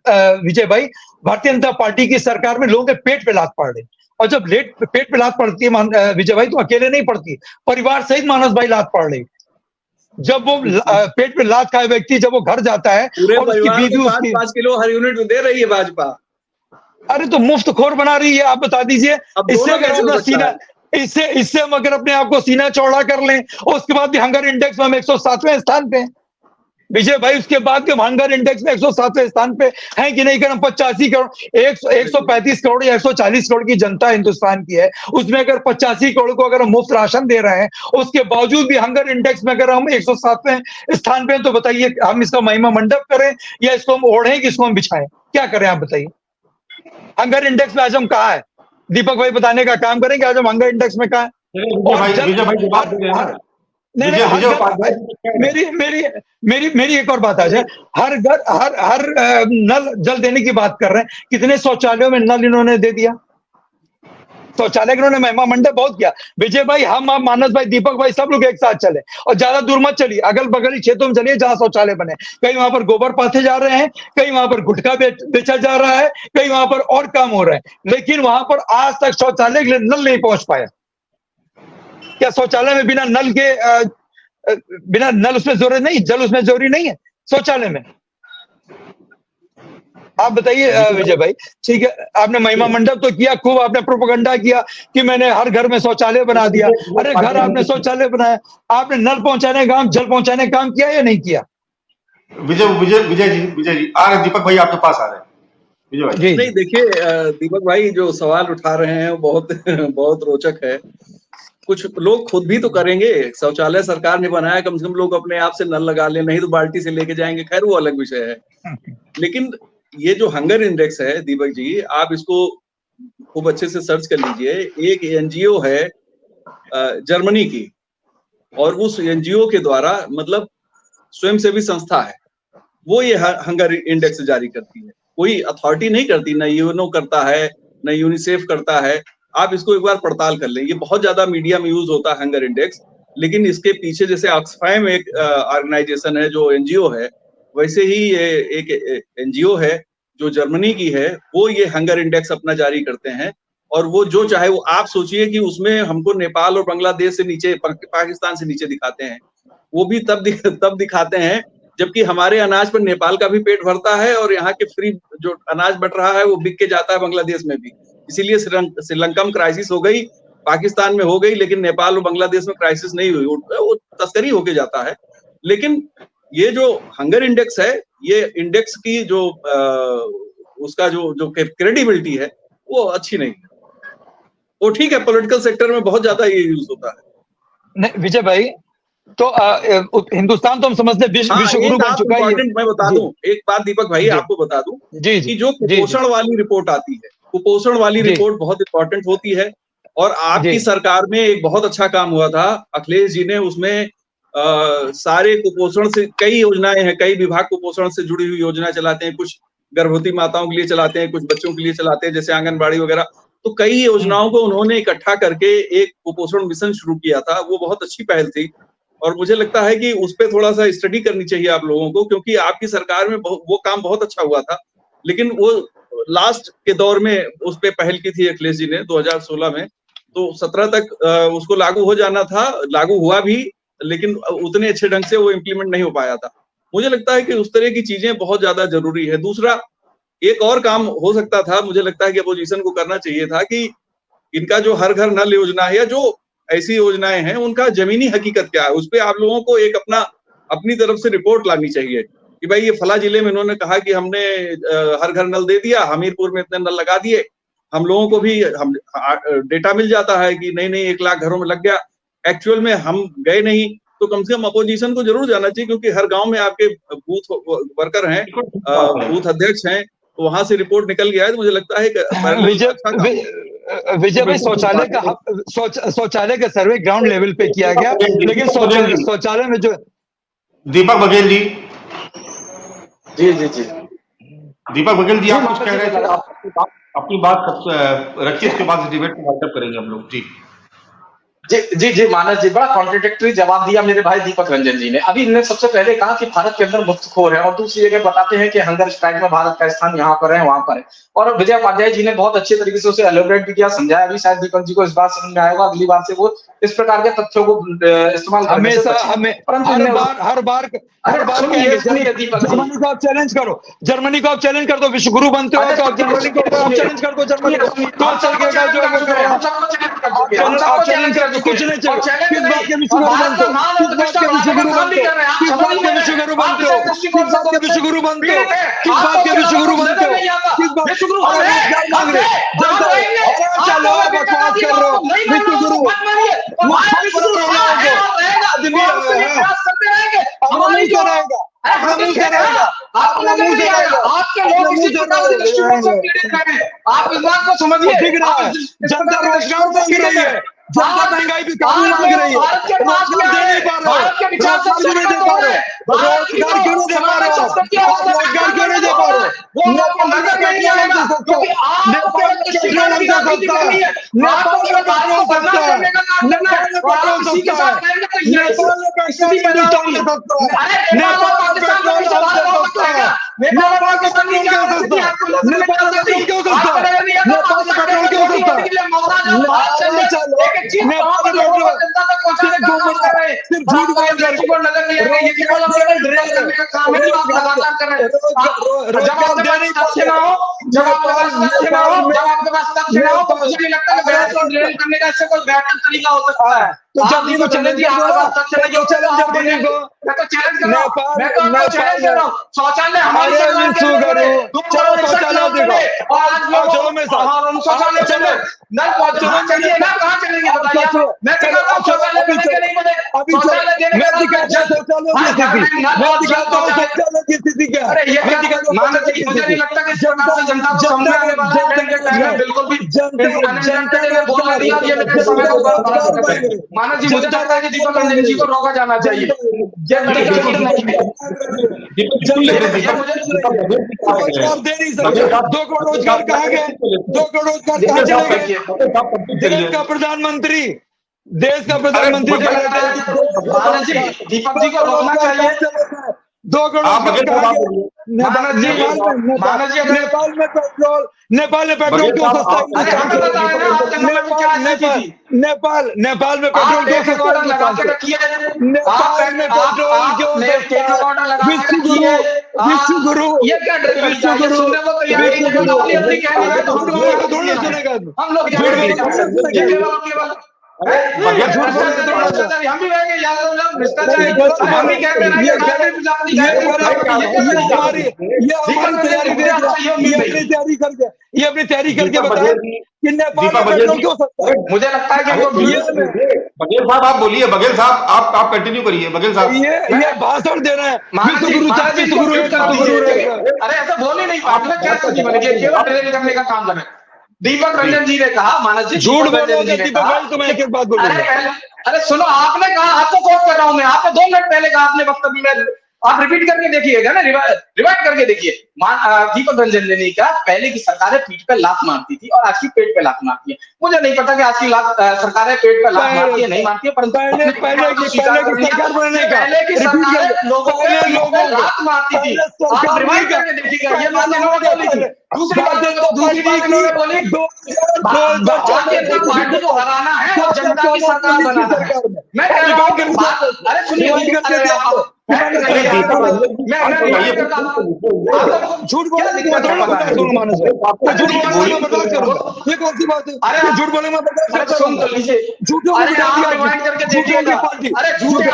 विजय भाई, भारतीय जनता पार्टी की सरकार में लोगों के पेट पे लात पड़ रही, और जब पेट पे लात पड़ती है विजय भाई, तो अकेले नहीं पड़ती, परिवार सहित मानस भाई लात पड़ रही। जब वो पेट पे लात खाए व्यक्ति जब वो घर जाता है पूरे और उसकी परिवार बीवी को उसकी, 5-5 किलो हर यूनिट में दे रही है भाजपा। अरे तो मुफ्त खोर बना रही है, आप बता दीजिए। अब इससे दोनों अगर कैसे हो अपना सकता सीना, है? इससे हम अगर अपने आप को सीना चौड़ा कर लें, और उसके बाद भी हंगर इंडेक्स में हम 107वें स्थान पे हैं विजय भाई, उसके बाद के हंगर इंडेक्स में 107वें स्थान पे हैं कि नहीं? अगर हम 85 करोड़ 135 करोड़ या 140 करोड़ की जनता हिंदुस्तान की है, उसमें अगर 85 करोड़ को अगर हम मुफ्त राशन दे रहे हैं, उसके बावजूद भी हंगर इंडेक्स में अगर हम 107वें स्थान पे हैं, तो बताइए हम इसका महिमा मंडप करें या इसको हम ओढ़ें कि इसको हम बिछाएं? क्या करें आप बताइए? हंगर इंडेक्स में आज हम कहाँ है? दीपक भाई बताने का काम करेंगे, आज हम हंगर इंडेक्स में कहाँ है? विजय भाई जवाब दे रहे हैं ना। नहीं, विजय उपाध्याय मेरी मेरी मेरी मेरी एक और बात आ जाए। हर घर हर नल जल देने की बात कर रहे हैं, कितने शौचालयों में नल इन्होंने दे दिया? शौचालय इन्होंने महिमा मंडप बहुत किया। विजय भाई, हम आप, मानस भाई, दीपक भाई, सब लोग एक साथ चले, और ज्यादा दूर मत चलिए, अगल बगल क्षेत्रों में चलिए जहां शौचालय बने। कहीं वहां पर गोबर पाथे जा रहे हैं, कहीं वहां पर गुटखा बेचा जा रहा है, कहीं वहां पर और काम हो रहा है, लेकिन वहां पर आज तक शौचालय के लिए नल नहीं पहुंच पाया। क्या शौचालय में बिना नल के बिना नल उसमें जरूरी नहीं, जल उसमें जरूरी नहीं है शौचालय में? आप बताइए विजय भाई। ठीक है, आपने महिमा मंडप तो किया, खूब आपने प्रोपेगेंडा किया कि मैंने हर घर में शौचालय बना दिया। अरे घर आपने शौचालय बनाया, आपने नल पहुंचाने का काम, जल पहुंचाने का काम किया या नहीं किया? विजय जी आ रहे, दीपक भाई आपके पास आ रहे हैं। विजय भाई नहीं, देखिए दीपक भाई जो सवाल उठा रहे हैं वो बहुत बहुत रोचक है। कुछ लोग खुद भी तो करेंगे, शौचालय सरकार ने बनाया, कम से कम लोग अपने आप से नल लगा ले, नहीं तो बाल्टी से लेके जाएंगे, खैर वो अलग विषय है। लेकिन ये जो हंगर इंडेक्स है दीपक जी, आप इसको खूब अच्छे से सर्च कर लीजिए। एक एनजीओ है जर्मनी की, और उस एनजीओ के द्वारा, मतलब स्वयंसेवी संस्था है, वो ये हंगर इंडेक्स जारी करती है। कोई अथॉरिटी नहीं करती, ना यूएनओ करता है, ना यूनिसेफ करता है। आप इसको एक बार पड़ताल कर लें, ये बहुत ज्यादा मीडिया में यूज होता है हंगर इंडेक्स, लेकिन इसके पीछे जैसे ऑक्सफैम एक ऑर्गेनाइजेशन है जो एनजीओ है, वैसे ही ये एक एनजीओ है जो जर्मनी की है, वो ये हंगर इंडेक्स अपना जारी करते हैं। और वो जो चाहे वो, आप सोचिए कि उसमें हमको नेपाल और बांग्लादेश से नीचे, पाकिस्तान से नीचे दिखाते हैं। वो भी तब दिखाते हैं जबकि हमारे अनाज पर नेपाल का भी पेट भरता है, और यहाँ के फ्री जो अनाज बट रहा है वो बिक के जाता है बांग्लादेश में भी। इसीलिए श्रीलंका में क्राइसिस हो गई, पाकिस्तान में हो गई, लेकिन नेपाल और बांग्लादेश में क्राइसिस नहीं हुई, वो तस्करी होके जाता है। लेकिन ये जो हंगर इंडेक्स है, ये इंडेक्स की जो उसका जो क्रेडिबिलिटी है वो अच्छी नहीं है। वो ठीक है, पॉलिटिकल सेक्टर में बहुत ज्यादा ये यूज होता है। नहीं विजय भाई, तो हिंदुस्तान तो हम समझते हैं विश्व गुरु बन चुका है। मैं बता दूं एक बात दीपक भाई, आपको बता दूं कि जो कुपोषण वाली रिपोर्ट आती है, कुपोषण वाली रिपोर्ट बहुत इंपॉर्टेंट होती है। और आपकी सरकार में एक बहुत अच्छा काम हुआ था, अखिलेश जी ने उसमें सारे कुपोषण से कई योजनाएं हैं, कई विभाग कुपोषण से जुड़ी हुई योजनाएं चलाते हैं, कुछ गर्भवती माताओं के लिए चलाते हैं, कुछ बच्चों के लिए चलाते हैं, जैसे आंगनबाड़ी वगैरह। तो कई योजनाओं को उन्होंने इकट्ठा करके एक कुपोषण मिशन शुरू किया था, वो बहुत अच्छी पहल थी। और मुझे लगता है कि उस पर थोड़ा सा स्टडी करनी चाहिए आप लोगों को, क्योंकि आपकी सरकार में वो काम बहुत अच्छा हुआ था। लेकिन वो लास्ट के दौर में उस पर पहल की थी अखिलेश जी ने 2016 में, तो 17 तक उसको लागू हो जाना था, लागू हुआ भी, लेकिन उतने अच्छे ढंग से वो इम्प्लीमेंट नहीं हो पाया था। मुझे लगता है कि उस तरह की चीजें बहुत ज्यादा जरूरी है। दूसरा, एक और काम हो सकता था, मुझे लगता है कि अपोजिशन को करना चाहिए था कि इनका जो हर घर नल योजना है या जो ऐसी योजनाएं हैं, उनका जमीनी हकीकत क्या है, उस पर आप लोगों को एक अपनी तरफ से रिपोर्ट लानी चाहिए कि भाई ये फला जिले में इन्होंने कहा कि हमने हर घर नल दे दिया, हमीरपुर में इतने नल लगा दिए। हम लोगों को भी डेटा मिल जाता है कि नहीं 1 लाख घरों में लग गया, एक्चुअल में हम गए नहीं। तो कम से कम अपोजिशन को जरूर जाना चाहिए, क्योंकि हर गांव में आपके बूथ वर्कर हैं, बूथ अध्यक्ष हैं, तो वहां से रिपोर्ट निकल गया है। तो मुझे लगता है विजय भाई, शौचालय का सर्वे ग्राउंड लेवल पे किया गया, लेकिन शौचालय में जो दीपक बघेल जी जी दीपक बघेल जी, आप कुछ कह रहे थे, अपनी बात रखिए, इसके बाद डिबेट में वाइंड अप करेंगे हम लोग। जी मानस जी, बड़ा कॉन्ट्रडिक्टरी जवाब दिया मेरे भाई दीपक रंजन जी ने। अभी इन्होंने सबसे पहले कहा कि भारत के अंदर मुफ्तखोर है, और दूसरी जगह बताते हैं कि हंगर स्ट्राइक में भारत का स्थान यहाँ पर है, वहां पर है। और विजय उपाध्याय जी ने बहुत अच्छे तरीके से उसे एलोबरेट भी किया, समझाया भी। शायद दीपक जी को इस बात समझ में आएगा, अगली बार से वो इस प्रकार के तथ्यों को इस्तेमाल हमेशा हर बार जर्मनी को आप चैलेंज करो, जर्मनी को आप चैलेंज कर दो, विश्वगुरु बनते हो तो जर्मनी को आप चैलेंज कर दो, जर्मनी को तो चलेगा। जो चैलेंज कर दो, कुछ नहीं चाहिए। किस बात के विश्वगुरु बनते हो, किस बात के विश्वगुरु बनते हो, किस बात के विश्वगुरु बनते हो, किस बात के विश्वगुरु बनते हो, किस बात के विश्वगुरु बनते हो, किस बात मांग रहे चलो बकवास कर रहे हो। विश्वगुरु आप इस बात को समझिए। जनता रोजगार मांग रही है, जनता महंगाई भी काबू मांग रही है, रोजगार दे नहीं पा रहे हो, रोजगार क्यों नहीं दे पा रहे हो, रोजगार क्यों नहीं दे पा रहे हो, रोजगार क्यों नहीं दे पा रहे हो। नेपाल में पेट्रोल हमसे सस्ता है, नेपाल में पेट्रोल हमसे सस्ता है, नेपाल में पेट्रोल सस्ता है, नेपाल में पेट्रोल सस्ता है, नेपाल में पेट्रोल हिंदुस्तान में सस्ता है, नेपाल में पेट्रोल हमसे सस्ता है, नेपाल में पेट्रोल क्यों सस्ता है, नेपाल में पेट्रोल क्यों सस्ता है, नेपाल में पेट्रोल क्यों सस्ता है। नेपाल में पेट्रोल सिर्फ झूठ बोल कर नजर नहीं आ रही है, रोजगार दे नहीं पाते। जब आपके पास तथ्य ना हो तो मुझे नहीं लगता कि बहस को ड्रिल करने का इससे कोई बेहतर तरीका हो सकता है। तो जब भी चैलेंज कर रहा हूं, चैलेंज करने को मैं तो चैलेंज कर रहा हूं। शौचालय हमारे शौचालय देखो, और चलो मैं शौचालय चलो नल चलिए ना, कहाँ चलेंगे बताइए। मैं कहता हूँ शौचालय नहीं बने, शौचालय देने मैं दिखाता हूँ शौचालय की स्थिति क्या है। मुझे नहीं लगता कि जनता को समझ आने वाला है, बिल्कुल भी मानस जी। मुझे लगता है कि दीपक रंजन जी को रोका जाना चाहिए। रोजगार दे नहीं सकते, 2 करोड़ रोजगार कहाँ गए, 2 करोड़ रोजगार कहाँ चले गए। देश का प्रधानमंत्री दीपक जी को रोकना चाहिए। 2 करोड़ नेपाल में पेट्रोल क्यों सस्ता है, नेपाल में पेट्रोल क्यों सस्ता है, नेपाल में पेट्रोल क्यों सस्ता है। विश्वगुरु सुनेगा हम लोग हम भी रहेंगे ये अपनी तैयारी करके बताया कि नेपाल में पेट्रोल क्यों सस्ता है। मुझे लगता है कि बघेल साहब आप बोलिए, बघेल साहब आप कंटिन्यू करिए। बघेल साहब ये भाषण दे रहे हैं, विश्वगुरु अरे ऐसा बोल ही नहीं पाते, क्या केवल ट्रेन करने का काम कर रहे हैं। दीपक रंजन जी ने कहा, मानस जी झूठ बोलोगे दीपक भाई, तो मैं एक बात बोलूंगा। अरे सुनो, आपने कहा, आपको कोट कर रहा हूं मैं, आपने 2 मिनट पहले कहा अपने वक्तव्य में, आप रिपीट करके देखिएगा ना, रिवाइड करके देखिए। दीपक रंजन का पहले की सरकारें पीठ पे लात मारती थी और आज की पेट पे लात मारती है। मुझे नहीं पता कि आज की सरकारें पेट पे लात मारती है नहीं मारती है, परंतु पहले की सरकारें लोगों पे लात मारती थी। आप रिवाइड करके देखिएगा, ये बात इन्होंने बोली थी। दूसरी बात इन्होंने बोली, भारतीय जनता पार्टी को हराना है और जनता की सरकार बनाना है। मैं कह रहा हूँ, अरे सुनिए, झूठ बोलने की बात ये कौन सी बात है? अरे झूठ बोलने में सुन तो लीजिए, अरे आप रिवाइंड करके देखिएगा। अरे झूठे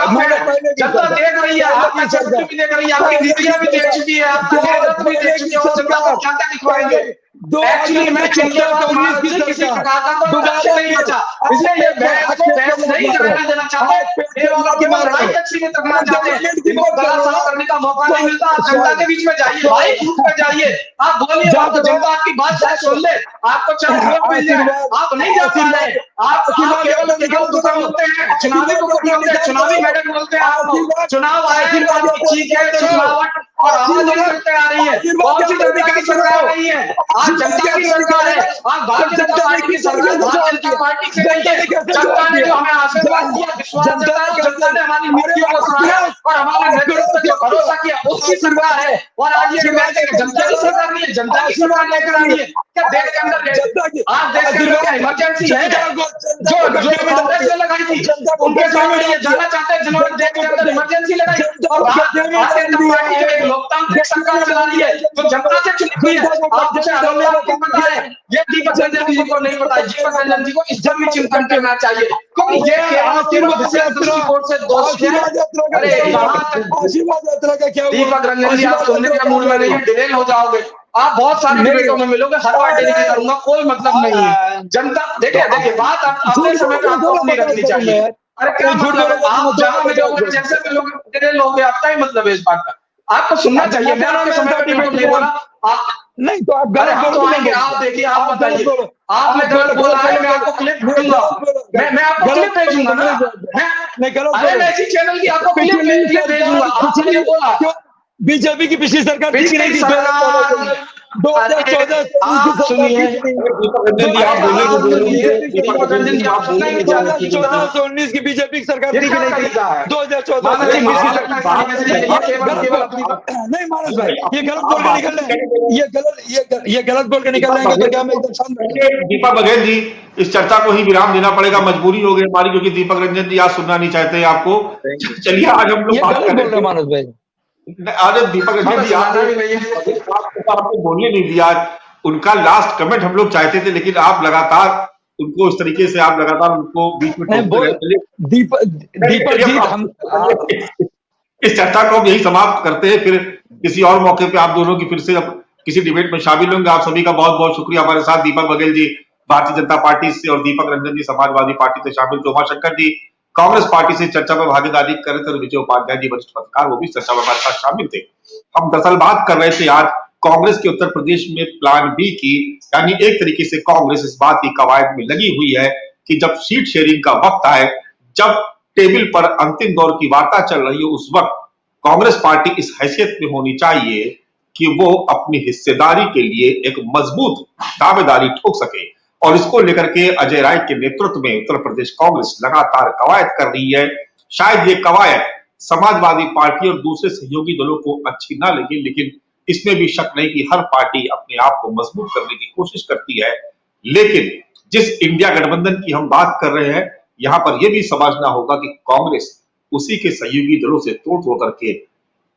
जनता देख रही है, आपकी चर्चा भी देख रही है, आपकी नीतियां भी देख चुकी है, आपका नेतृत्व भी देख चुकी है, और जनता को क्या क्या दिखवाएंगे। एक्चुअली मैं किसी प्रकार का तो लक्ष्य नहीं बचा, इसलिए ये बहस को बहस नहीं करने देना चाहते, केवल राजनीति में तकना चाहते हैं। इनको गला साफ करने का मौका नहीं मिलता। आप जनता के बीच में जाइए भाई, ग्रुप में जाइए, आप बोलिए, जनता आपकी बात शायद सुन ले, आपको चाहे वोट मिल जाए। आप नहीं जा पा रहे, आप केवल बोलते हैं, चुनावी को बोलते हैं, चुनावी मैडम बोलते हैं, आप चुनाव आए ठीक है, चुनावट और आवाज करते आ रही है। कौन सी जनता की सरकार नहीं है? आज जनता की सरकार है। आज भारतीय जनता पार्टी की सरकार भारतीय जनता पार्टी से नहीं है। जनता ने जो हमें आशीर्वाद दिया, विश्वास जताया, जनता ने हमारी नीतियों को सराहा और हमारे नेतृत्व पर भरोसा किया, उसकी सरकार है। और आज ये जनता की सरकार नहीं है, जनता की सरकार लेकर आई है। क्या देश के अंदर आज देश के अंदर क्या इमरजेंसी है जो कांग्रेस ने लगाई थी? उनके सामने ये जानना चाहते हैं जिन्होंने देश के अंदर इमरजेंसी लगाई। और भारतीय जनता पार्टी जो एक लोकतांत्रिक सरकार चला रही है, जो जनता से चुनी हुई है, आप मुझे आपको पता है, ये दीपक रंजन जी को नहीं पता है। दीपक रंजन जी को इस जब भी चिंतन करना चाहिए, क्योंकि ये दृष्टिकोण से दोष है। अरे आशीर्वाद यात्रा का क्या हुआ? दीपक रंजन जी, आप सुनने के मूड में नहीं, डिलेल हो जाओगे। आप बहुत सारी डिबेटों में मिलोगे, हर बार डिले करूंगा, कोई मतलब नहीं है। जनता देखिए बात अपने समय पे आपको अपनी रखनी चाहिए। अरे क्या मतलब, आप जहां मिलोगे जैसे मिलोगे डिले लोगे, आपका ही मतलब है इस बात का। आपको सुनना चाहिए। मैं आपके समय पर बिल्कुल नहीं बोला, नहीं तो आप गलत बोलेंगे। आप देखिए, आप बताइए, आपने गलत बोला है, मैं आपको क्लिप भेजूंगा, मैं आपको क्लिप भेजूंगा ना, अरे मैं इसी चैनल की आपको क्लिप भेजूंगा। आपने ये बोला बीजेपी की पिछली सरकार ठीक नहीं थी, 2014 2019 की बीजेपी की सरकार ठीक नहीं थी, 2014 नहीं मानस भाई, ये गलत बोल के निकल रहे हैं, ये गलत बोल के निकल रहे हैं। तो क्या मैं एकदम शांत। दीपक बघेल जी, इस चर्चा को ही विराम देना पड़ेगा, मजबूरी हो गई हमारी, क्योंकि दीपक रंजन जी आज सुनना नहीं चाहते आपको। चलिए आज हम लोग बात कर रहे हैं मानस भाई। अरे दीपक रंजन जी आपको बोलने नहीं दिया, उनका लास्ट कमेंट हम लोग चाहते थे, लेकिन आप लगातार उनको इस तरीके से आप लगातार उनको बीच में दीपक जी हम इस चर्चा को हम यही समाप्त करते हैं। फिर किसी और मौके पे आप दोनों की फिर से किसी डिबेट में शामिल होंगे। आप सभी का बहुत बहुत शुक्रिया। हमारे साथ दीपक बघेल जी भारतीय जनता पार्टी से और दीपक रंजन जी समाजवादी पार्टी से शामिल थे। उमाशंकर जी कांग्रेस पार्टी से चर्चा में भागीदारी कर रहे थे। विजय उपाध्याय जी वरिष्ठ पत्रकार, वो भी चर्चा में हमारे साथ शामिल थे। हम दरअसल बात कर रहे थे आज कांग्रेस के उत्तर प्रदेश में प्लान बी की, यानी एक तरीके से कांग्रेस इस बात की कवायद में लगी हुई है कि जब सीट शेयरिंग का वक्त आए, जब टेबल पर अंतिम दौर की वार्ता चल रही है, उस वक्त कांग्रेस पार्टी इस हैसियत में होनी चाहिए कि वो अपनी हिस्सेदारी के लिए एक मजबूत दावेदारी ठोक सके। और इसको लेकर के अजय राय के नेतृत्व में उत्तर प्रदेश कांग्रेस लगातार कवायद कर रही है। शायद ये कवायद समाजवादी पार्टी और दूसरे सहयोगी दलों को अच्छी ना लगे, लेकिन इसमें भी शक नहीं कि हर पार्टी अपने आप को मजबूत करने की कोशिश करती है। लेकिन जिस इंडिया गठबंधन की हम बात कर रहे हैं, यहां पर यह भी समझना होगा कि कांग्रेस उसी के सहयोगी दलों से तोड़ तोड़ करके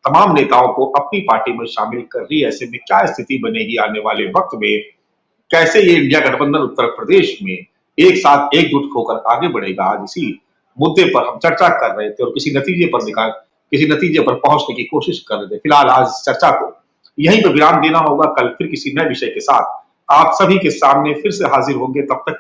तमाम नेताओं को अपनी पार्टी में शामिल कर रही है। ऐसे में क्या स्थिति बनेगी आने वाले वक्त में, कैसे ये इंडिया गठबंधन उत्तर प्रदेश में एक साथ एकजुट होकर आगे बढ़ेगा, आज इसी मुद्दे पर हम चर्चा कर रहे थे और किसी नतीजे पर पहुंचने की कोशिश कर रहे थे। फिलहाल आज चर्चा को यहीं पर विराम देना होगा। कल फिर किसी नए विषय के साथ आप सभी के सामने फिर से हाजिर होंगे। तब तक